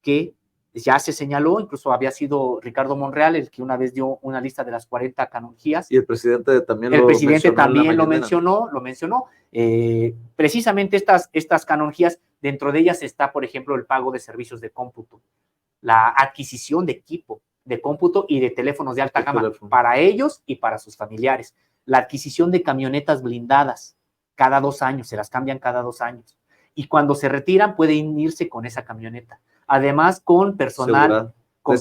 B: que ya se señaló, incluso había sido Ricardo Monreal el que una vez dio una lista de las 40 canonjías.
A: Y el presidente también
B: lo mencionó. Precisamente estas canonjías, dentro de ellas está, por ejemplo, el pago de servicios de cómputo, la adquisición de equipo de cómputo y de teléfonos de alta gama para ellos y para sus familiares, la adquisición de camionetas blindadas cada 2 años, se las cambian cada 2 años, y cuando se retiran pueden irse con esa camioneta, además con personal de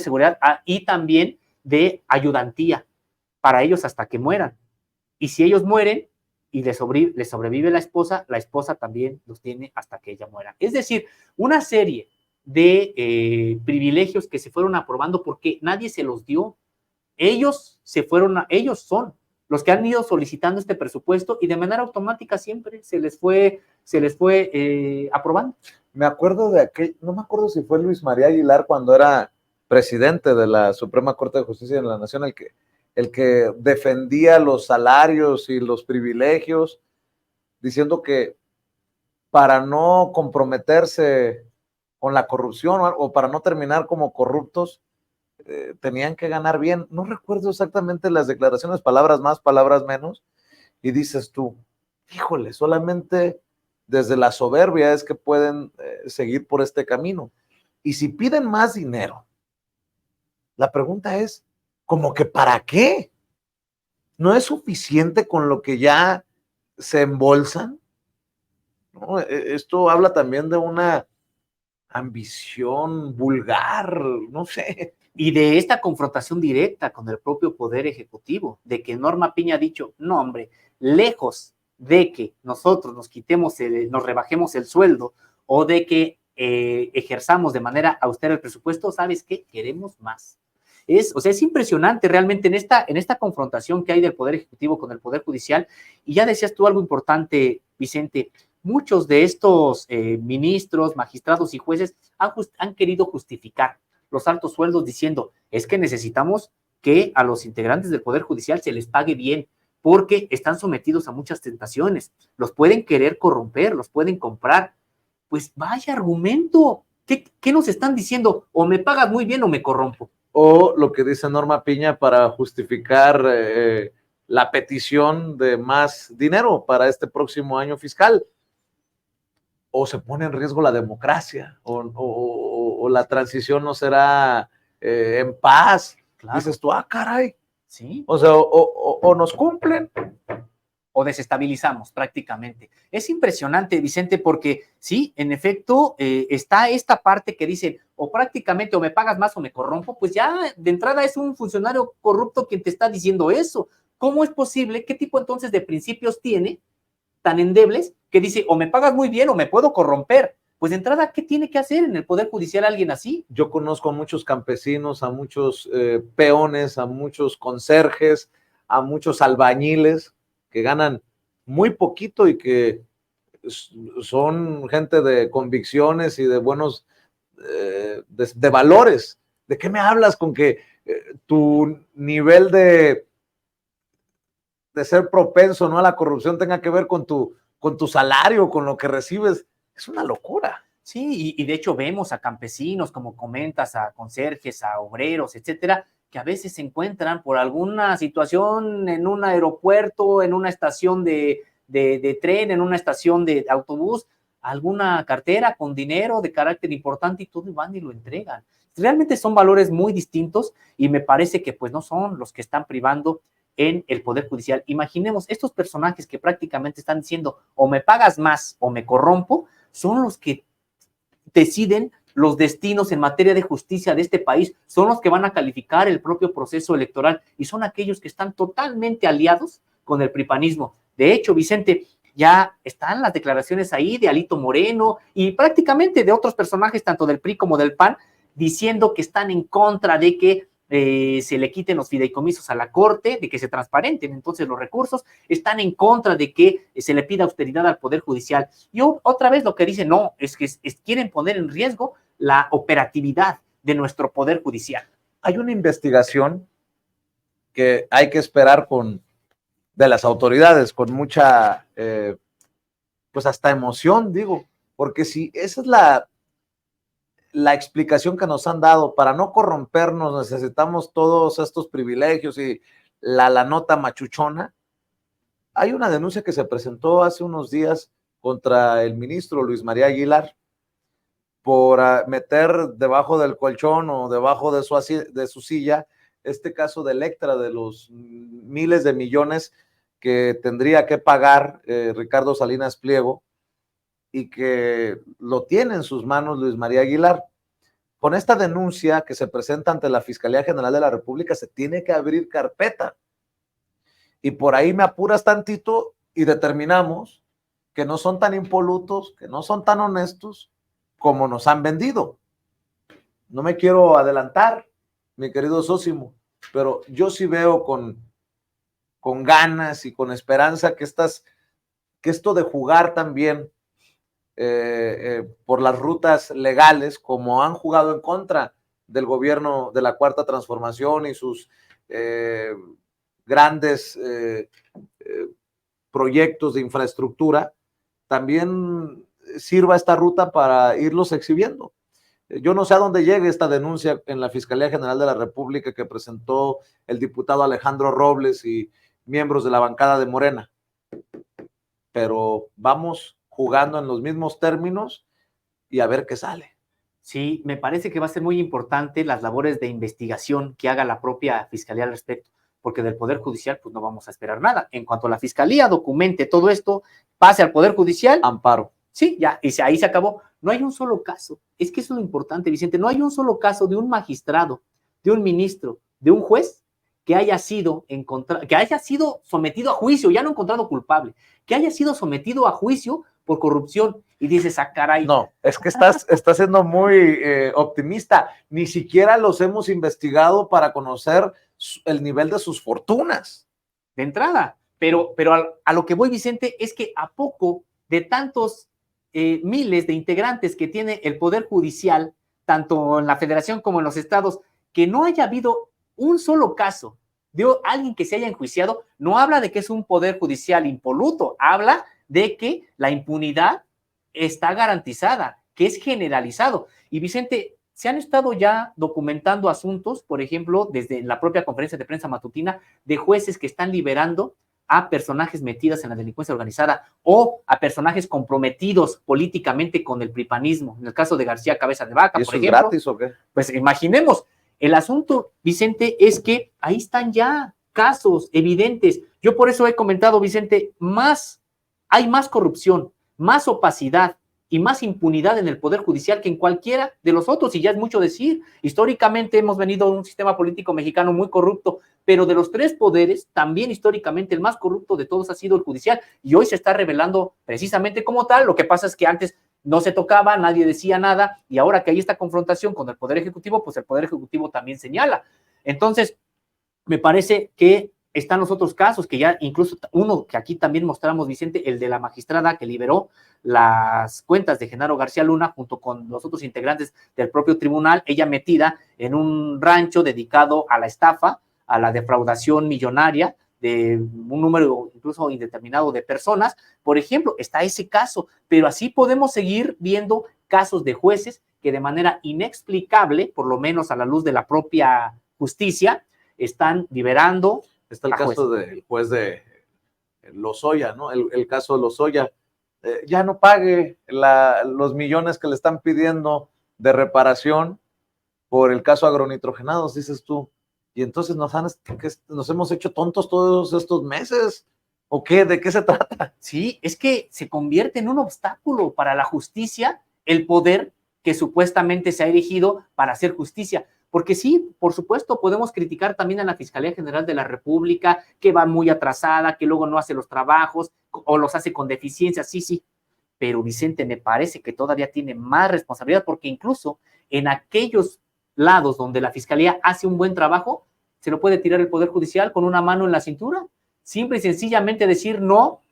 B: seguridad y también de ayudantía para ellos hasta que mueran, y si ellos mueren y les sobrevive la esposa también los tiene hasta que ella muera. Es decir, una serie de privilegios que se fueron aprobando porque nadie se los dio. Ellos son los que han ido solicitando este presupuesto y de manera automática siempre se les fue aprobando.
A: Me acuerdo no me acuerdo si fue Luis María Aguilar cuando era presidente de la Suprema Corte de Justicia de la Nación, el que defendía los salarios y los privilegios, diciendo que para no comprometerse con la corrupción o para no terminar como corruptos, tenían que ganar bien. No recuerdo exactamente las declaraciones, palabras más, palabras menos, y dices tú, híjole, solamente desde la soberbia es que pueden seguir por este camino. Y si piden más dinero, la pregunta es, ¿cómo que para qué? ¿No es suficiente con lo que ya se embolsan? ¿No? Esto habla también de una ambición vulgar, no sé.
B: Y de esta confrontación directa con el propio Poder Ejecutivo, de que Norma Piña ha dicho, no hombre, lejos de que nosotros nos rebajemos el sueldo o de que ejerzamos de manera austera el presupuesto, ¿sabes qué? Queremos más. Es impresionante realmente en esta confrontación que hay del Poder Ejecutivo con el Poder Judicial. Y ya decías tú algo importante, Vicente, muchos de estos ministros, magistrados y jueces han querido justificar los altos sueldos diciendo, es que necesitamos que a los integrantes del Poder Judicial se les pague bien, porque están sometidos a muchas tentaciones, los pueden querer corromper, los pueden comprar. Pues vaya argumento, ¿qué nos están diciendo? O me pagas muy bien o me corrompo.
A: O lo que dice Norma Piña para justificar la petición de más dinero para este próximo año fiscal. O se pone en riesgo la democracia, o la transición no será en paz. Claro. Dices tú, caray.
B: Sí.
A: O sea, o nos cumplen.
B: O desestabilizamos prácticamente. Es impresionante, Vicente, porque sí, en efecto, está esta parte que dicen, o prácticamente o me pagas más o me corrompo, pues ya de entrada es un funcionario corrupto quien te está diciendo eso. ¿Cómo es posible? ¿Qué tipo entonces de principios tiene tan endebles que dice, o me pagas muy bien o me puedo corromper? Pues de entrada, ¿qué tiene que hacer en el Poder Judicial alguien así?
A: Yo conozco a muchos campesinos, a muchos peones, a muchos conserjes, a muchos albañiles que ganan muy poquito y que son gente de convicciones y de buenos de valores. ¿De qué me hablas con que tu nivel de ser propenso, ¿no?, a la corrupción tenga que ver con tu salario, con lo que recibes? Es una locura.
B: Sí, y de hecho vemos a campesinos, como comentas, a conserjes, a obreros, etcétera, que a veces se encuentran por alguna situación en un aeropuerto, en una estación de tren, en una estación de autobús, alguna cartera con dinero de carácter importante y todo, y van y lo entregan. Realmente son valores muy distintos y me parece que pues no son los que están privando en el Poder Judicial. Imaginemos estos personajes que prácticamente están diciendo o me pagas más o me corrompo, son los que deciden los destinos en materia de justicia de este país, son los que van a calificar el propio proceso electoral y son aquellos que están totalmente aliados con el pripanismo. De hecho, Vicente, ya están las declaraciones ahí de Alito Moreno y prácticamente de otros personajes, tanto del PRI como del PAN, diciendo que están en contra de que se le quiten los fideicomisos a la Corte, de que se transparenten entonces los recursos, están en contra de que se le pida austeridad al Poder Judicial. Y otra vez lo que dicen, no, es que quieren poner en riesgo la operatividad de nuestro Poder Judicial.
A: Hay una investigación que hay que esperar de las autoridades con mucha, pues hasta emoción, digo, porque si esa es la explicación que nos han dado, para no corrompernos necesitamos todos estos privilegios y la nota machuchona. Hay una denuncia que se presentó hace unos días contra el ministro Luis María Aguilar por meter debajo del colchón o debajo de su silla este caso de Electra, de los miles de millones que tendría que pagar Ricardo Salinas Pliego, y que lo tiene en sus manos Luis María Aguilar. Con esta denuncia que se presenta ante la Fiscalía General de la República se tiene que abrir carpeta. Y por ahí me apuras tantito y determinamos que no son tan impolutos, que no son tan honestos como nos han vendido. No me quiero adelantar, mi querido Sósimo, pero yo sí veo con ganas y con esperanza que esto de jugar también por las rutas legales, como han jugado en contra del gobierno de la Cuarta Transformación y sus grandes proyectos de infraestructura, también sirva esta ruta para irlos exhibiendo. Yo no sé a dónde llegue esta denuncia en la Fiscalía General de la República que presentó el diputado Alejandro Robles y miembros de la bancada de Morena, pero vamos jugando en los mismos términos y a ver qué sale.
B: Sí, me parece que va a ser muy importante las labores de investigación que haga la propia Fiscalía al respecto, porque del Poder Judicial pues no vamos a esperar nada. En cuanto a la Fiscalía documente todo esto, pase al Poder Judicial.
A: Amparo.
B: Sí, ya, y ahí se acabó. No hay un solo caso. Es que eso es lo importante, Vicente. No hay un solo caso de un magistrado, de un ministro, de un juez que haya sido sometido a juicio, ya no encontrado culpable, que haya sido sometido a juicio por corrupción. Y dices, ah, caray.
A: No, es que estás siendo muy optimista. Ni siquiera los hemos investigado para conocer el nivel de sus fortunas.
B: De entrada. Pero a lo que voy, Vicente, es que a poco de tantos miles de integrantes que tiene el Poder Judicial, tanto en la Federación como en los estados, que no haya habido un solo caso de alguien que se haya enjuiciado, no habla de que es un Poder Judicial impoluto, habla de que la impunidad está garantizada, que es generalizado. Y Vicente, se han estado ya documentando asuntos, por ejemplo, desde la propia conferencia de prensa matutina, de jueces que están liberando a personajes metidos en la delincuencia organizada o a personajes comprometidos políticamente con el pripanismo. En el caso de García Cabeza de Vaca, por ejemplo.
A: ¿Es gratis o qué?
B: Pues imaginemos, el asunto, Vicente, es que ahí están ya casos evidentes. Yo por eso he comentado, Vicente, hay más corrupción, más opacidad y más impunidad en el Poder Judicial que en cualquiera de los otros, y ya es mucho decir. Históricamente hemos venido a un sistema político mexicano muy corrupto, pero de los tres poderes, también históricamente el más corrupto de todos ha sido el judicial, y hoy se está revelando precisamente como tal. Lo que pasa es que antes no se tocaba, nadie decía nada, y ahora que hay esta confrontación con el Poder Ejecutivo, pues el Poder Ejecutivo también señala. Entonces, me parece que están los otros casos, que ya incluso uno que aquí también mostramos, Vicente, el de la magistrada que liberó las cuentas de Genaro García Luna junto con los otros integrantes del propio tribunal, ella metida en un rancho dedicado a la estafa, a la defraudación millonaria de un número incluso indeterminado de personas. Por ejemplo, está ese caso, pero así podemos seguir viendo casos de jueces que de manera inexplicable, por lo menos a la luz de la propia justicia, están liberando.
A: Está el caso del juez de Lozoya, ¿no? El caso de Lozoya. Ya no pague los millones que le están pidiendo de reparación por el caso agronitrogenados, dices tú. Y entonces nos hemos hecho tontos todos estos meses. ¿O qué? ¿De qué se trata?
B: Sí, es que se convierte en un obstáculo para la justicia el poder que supuestamente se ha erigido para hacer justicia. Porque sí, por supuesto, podemos criticar también a la Fiscalía General de la República, que va muy atrasada, que luego no hace los trabajos o los hace con deficiencias, sí. Pero Vicente, me parece que todavía tiene más responsabilidad, porque incluso en aquellos lados donde la Fiscalía hace un buen trabajo, se lo puede tirar el Poder Judicial con una mano en la cintura. Simple y sencillamente decir no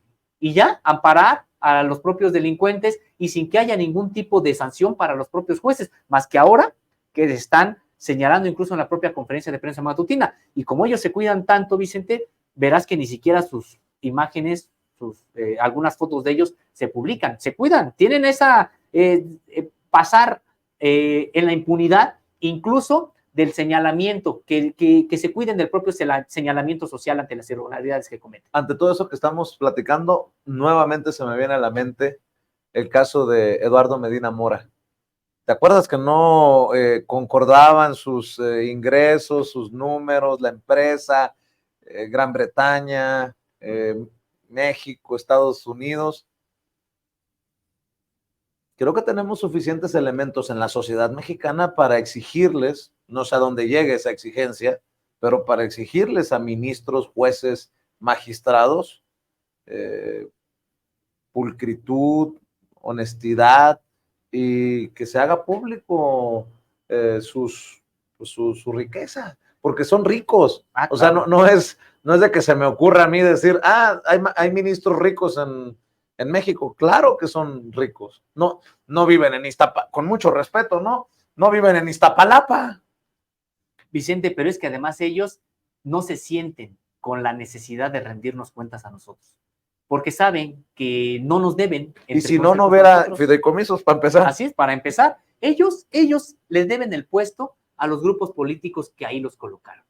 B: y ya, amparar a los propios delincuentes y sin que haya ningún tipo de sanción para los propios jueces, más que ahora que están señalando incluso en la propia conferencia de prensa matutina. Y como ellos se cuidan tanto, Vicente, verás que ni siquiera sus imágenes, algunas fotos de ellos se publican, se cuidan, tienen esa pasar en la impunidad, incluso del señalamiento, que se cuiden del propio señalamiento social ante las irregularidades que cometen.
A: Ante todo eso que estamos platicando, nuevamente se me viene a la mente el caso de Eduardo Medina Mora. ¿Te acuerdas que no concordaban sus ingresos, sus números, la empresa, Gran Bretaña, México, Estados Unidos? Creo que tenemos suficientes elementos en la sociedad mexicana para exigirles, no sé a dónde llegue esa exigencia, pero para exigirles a ministros, jueces, magistrados, pulcritud, honestidad, y que se haga público su riqueza, porque son ricos.
B: Claro.
A: O sea, no es de que se me ocurra a mí decir, hay ministros ricos en México. Claro que son ricos. No viven en Iztapalapa, con mucho respeto, no viven en Iztapalapa.
B: Vicente, pero es que además ellos no se sienten con la necesidad de rendirnos cuentas a nosotros, porque saben que no nos deben.
A: Y si no hubiera fideicomisos, para empezar.
B: Así es, para empezar, ellos les deben el puesto a los grupos políticos que ahí los colocaron.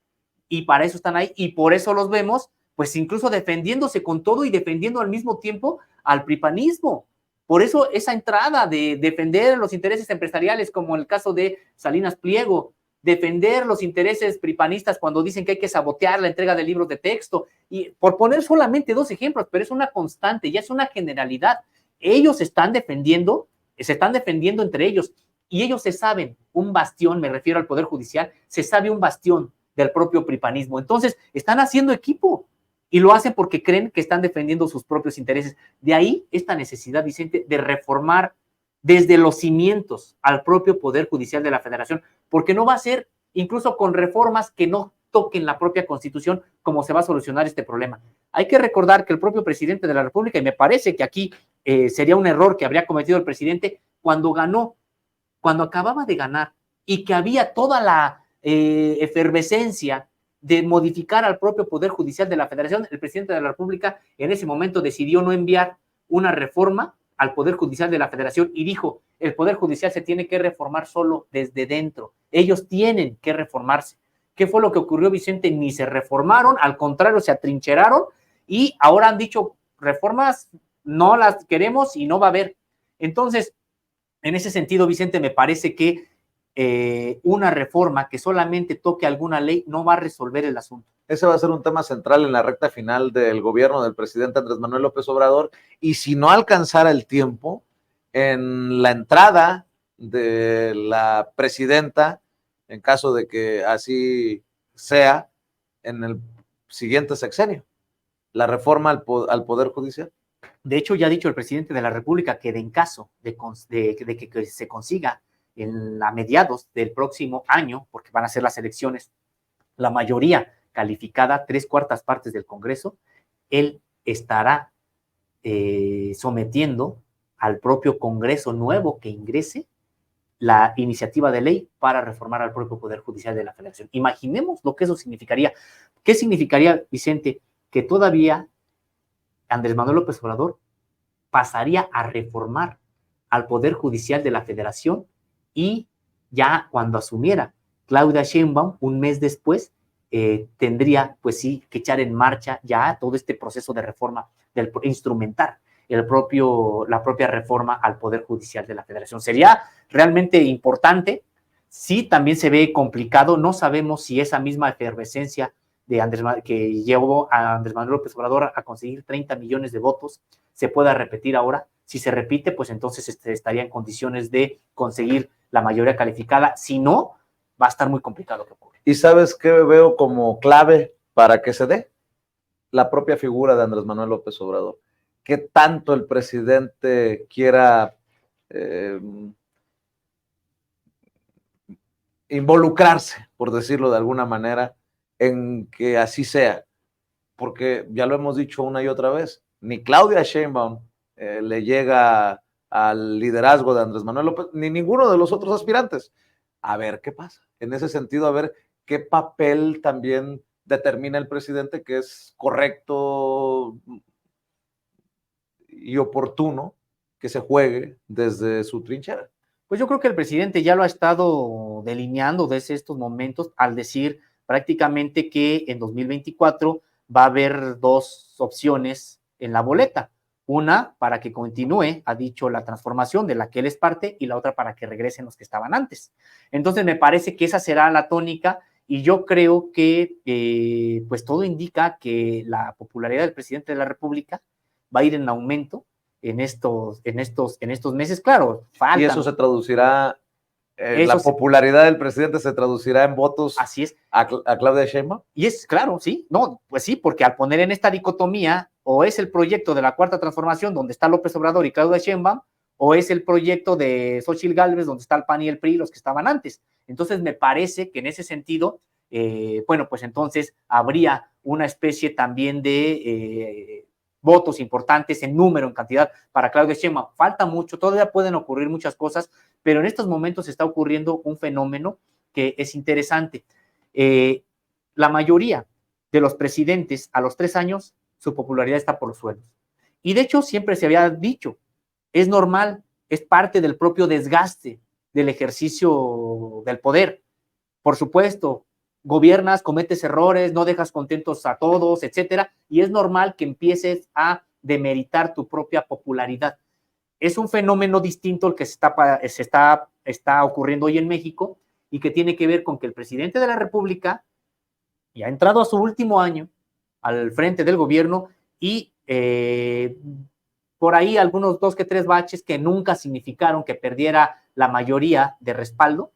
B: Y para eso están ahí, y por eso los vemos, pues incluso defendiéndose con todo y defendiendo al mismo tiempo al pripanismo. Por eso esa entrada de defender los intereses empresariales, como en el caso de Salinas Pliego, defender los intereses pripanistas cuando dicen que hay que sabotear la entrega de libros de texto, y por poner solamente dos ejemplos, pero es una constante, ya es una generalidad. Ellos se están defendiendo entre ellos, y ellos se saben un bastión, me refiero al Poder Judicial, se sabe un bastión del propio pripanismo. Entonces, están haciendo equipo, y lo hacen porque creen que están defendiendo sus propios intereses. De ahí esta necesidad, Vicente, de reformar desde los cimientos al propio Poder Judicial de la Federación, porque no va a ser incluso con reformas que no toquen la propia Constitución como se va a solucionar este problema. Hay que recordar que el propio presidente de la República, y me parece que aquí sería un error que habría cometido el presidente, cuando acababa de ganar y que había toda la efervescencia de modificar al propio Poder Judicial de la Federación, el presidente de la República en ese momento decidió no enviar una reforma al Poder Judicial de la Federación y dijo, el Poder Judicial se tiene que reformar solo desde dentro, ellos tienen que reformarse. ¿Qué fue lo que ocurrió, Vicente? Ni se reformaron, al contrario, se atrincheraron y ahora han dicho, reformas no las queremos y no va a haber. Entonces, en ese sentido, Vicente, me parece que una reforma que solamente toque alguna ley no va a resolver el asunto.
A: Ese va a ser un tema central en la recta final del gobierno del presidente Andrés Manuel López Obrador, y si no alcanzara el tiempo, en la entrada de la presidenta, en caso de que así sea, en el siguiente sexenio, la reforma al Poder Judicial.
B: De hecho, ya ha dicho el presidente de la República que en caso de que se consiga a mediados del próximo año, porque van a ser las elecciones, la mayoría calificada, 3/4 del Congreso, él estará sometiendo al propio Congreso nuevo que ingrese la iniciativa de ley para reformar al propio Poder Judicial de la Federación. Imaginemos lo que eso significaría. ¿Qué significaría, Vicente? Que todavía Andrés Manuel López Obrador pasaría a reformar al Poder Judicial de la Federación y ya cuando asumiera Claudia Sheinbaum, un mes después, tendría, pues sí, que echar en marcha ya todo este proceso de reforma, instrumentar la propia reforma al Poder Judicial de la Federación. Sería realmente importante. Sí, también se ve complicado. No sabemos si esa misma efervescencia que llevó a Andrés Manuel López Obrador a conseguir 30 millones de votos se pueda repetir ahora. Si se repite, pues entonces estaría en condiciones de conseguir la mayoría calificada. Si no, va a estar muy complicado que ocurra.
A: ¿Y sabes qué veo como clave para que se dé? La propia figura de Andrés Manuel López Obrador. ¿Qué tanto el presidente quiera involucrarse, por decirlo de alguna manera, en que así sea? Porque ya lo hemos dicho una y otra vez, ni Claudia Sheinbaum le llega al liderazgo de Andrés Manuel López, ni ninguno de los otros aspirantes. A ver qué pasa. En ese sentido, a ver qué papel también determina el presidente que es correcto y oportuno que se juegue desde su trinchera.
B: Pues yo creo que el presidente ya lo ha estado delineando desde estos momentos al decir prácticamente que en 2024 va a haber dos opciones en la boleta. Una para que continúe, ha dicho, la transformación de la que él es parte, y la otra para que regresen los que estaban antes. Entonces me parece que esa será la tónica, y yo creo que pues todo indica que la popularidad del presidente de la República va a ir en aumento en estos meses. Claro, faltan.
A: Y eso se traducirá, la popularidad del presidente se traducirá en votos.
B: Así es.
A: A Claudia Sheinbaum.
B: Y es claro, sí, no, pues sí, porque al poner en esta dicotomía, o es el proyecto de la Cuarta Transformación donde está López Obrador y Claudia Sheinbaum, o es el proyecto de Xóchitl Gálvez donde está el PAN y el PRI, los que estaban antes. Entonces me parece que en ese sentido, bueno, pues entonces habría una especie también de votos importantes en número, en cantidad para Claudia Sheinbaum. Falta mucho, todavía pueden ocurrir muchas cosas, pero en estos momentos está ocurriendo un fenómeno que es interesante. La mayoría de los presidentes a los 3 años, su popularidad está por los suelos. Y de hecho siempre se había dicho, es normal, es parte del propio desgaste del ejercicio del poder. Por supuesto, gobiernas, cometes errores, no dejas contentos a todos, etcétera, y es normal que empieces a demeritar tu propia popularidad. Es un fenómeno distinto al que está ocurriendo hoy en México, y que tiene que ver con que el presidente de la República ya ha entrado a su último año al frente del gobierno, y por ahí algunos 2 que 3 baches que nunca significaron que perdiera la mayoría de respaldo,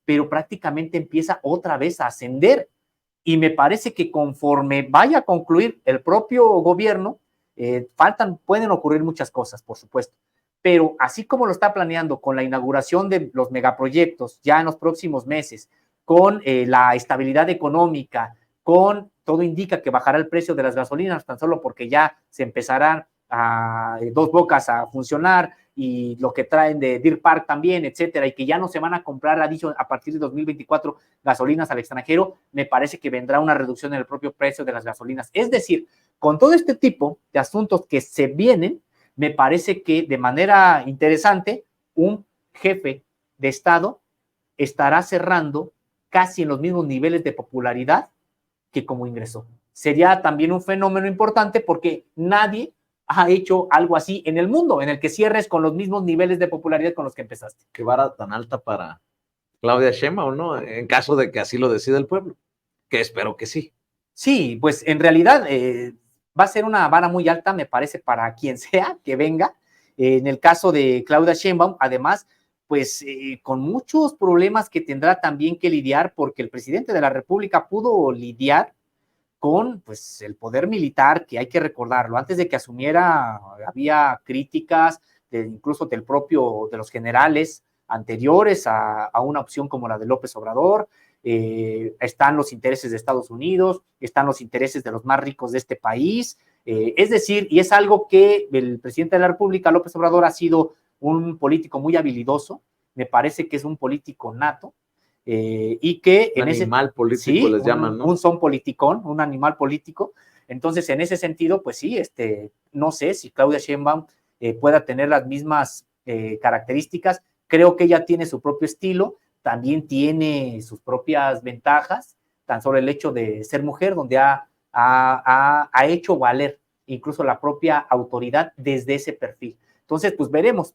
B: pero prácticamente empieza otra vez a ascender. Y me parece que conforme vaya a concluir el propio gobierno, pueden ocurrir muchas cosas, por supuesto, pero así como lo está planeando con la inauguración de los megaproyectos ya en los próximos meses, con la estabilidad económica, con todo indica que bajará el precio de las gasolinas tan solo porque ya se empezarán a Dos Bocas a funcionar, y lo que traen de Deer Park también, etcétera, y que ya no se van a comprar, ha dicho, a partir de 2024 gasolinas al extranjero. Me parece que vendrá una reducción en el propio precio de las gasolinas. Es decir, con todo este tipo de asuntos que se vienen, me parece que de manera interesante un jefe de Estado estará cerrando casi en los mismos niveles de popularidad que como ingresó. Sería también un fenómeno importante porque nadie ha hecho algo así en el mundo, en el que cierres con los mismos niveles de popularidad con los que empezaste.
A: Qué vara tan alta para Claudia Sheinbaum, ¿no? En caso de que así lo decida el pueblo, que espero que sí.
B: Sí, pues en realidad va a ser una vara muy alta, me parece, para quien sea que venga. En el caso de Claudia Sheinbaum, además, pues con muchos problemas que tendrá también que lidiar, porque el presidente de la República pudo lidiar con pues el poder militar, que hay que recordarlo, antes de que asumiera había críticas incluso de los generales anteriores a una opción como la de López Obrador. están los intereses de Estados Unidos, están los intereses de los más ricos de este país, es decir, y es algo que el presidente de la República, López Obrador, ha sido un político muy habilidoso, me parece que es un político nato, y que
A: un animal político,
B: sí,
A: les llaman, ¿no?
B: Un son politicón, un animal político. Entonces, en ese sentido, pues sí, no sé si Claudia Sheinbaum pueda tener las mismas características. Creo que ella tiene su propio estilo, también tiene sus propias ventajas, tan solo el hecho de ser mujer, donde ha hecho valer incluso la propia autoridad desde ese perfil. Entonces, pues veremos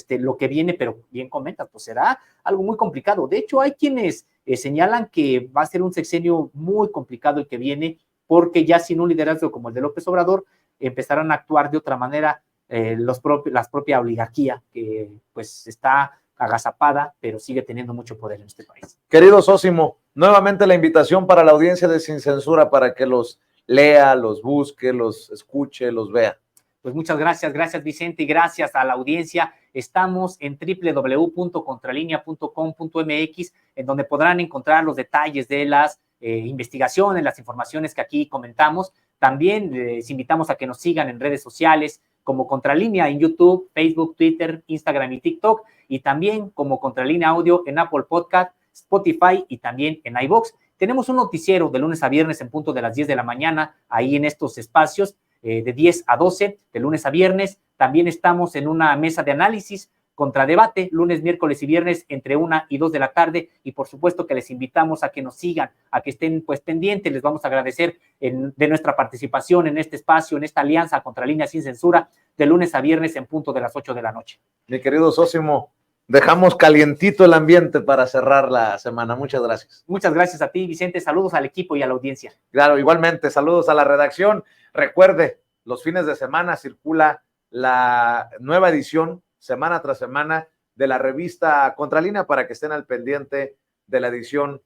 B: lo que viene, pero bien comentas, pues será algo muy complicado. De hecho, hay quienes señalan que va a ser un sexenio muy complicado el que viene, porque ya sin un liderazgo como el de López Obrador, empezarán a actuar de otra manera la propia oligarquía, que pues está agazapada, pero sigue teniendo mucho poder en este país.
A: Querido Sósimo, nuevamente la invitación para la audiencia de Sin Censura para que los lea, los busque, los escuche, los vea.
B: Pues muchas gracias Vicente, y gracias a la audiencia. Estamos en www.contralinea.com.mx, en donde podrán encontrar los detalles de las investigaciones, las informaciones que aquí comentamos. También les invitamos a que nos sigan en redes sociales como Contralínea en YouTube, Facebook, Twitter, Instagram y TikTok, y también como Contralínea Audio en Apple Podcast, Spotify y también en iVoox. Tenemos un noticiero de lunes a viernes en punto de las 10 de la mañana, ahí en estos espacios, de 10 a 12, de lunes a viernes. También estamos en una mesa de análisis contra debate, lunes, miércoles y viernes, entre 1 y 2 de la tarde, y por supuesto que les invitamos a que nos sigan, a que estén pues pendientes. Les vamos a agradecer de nuestra participación en este espacio, en esta alianza Contralínea Sin Censura, de lunes a viernes en punto de las 8 de la noche.
A: Mi querido Sósimo, dejamos calientito el ambiente para cerrar la semana. Muchas gracias.
B: Muchas gracias a ti, Vicente. Saludos al equipo y a la audiencia.
A: Claro, igualmente, saludos a la redacción. Recuerde, los fines de semana circula la nueva edición, semana tras semana, de la revista Contralínea, para que estén al pendiente de la edición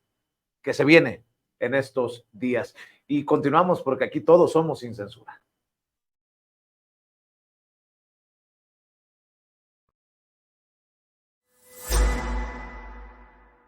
A: que se viene en estos días. Y continuamos, porque aquí todos somos sin censura.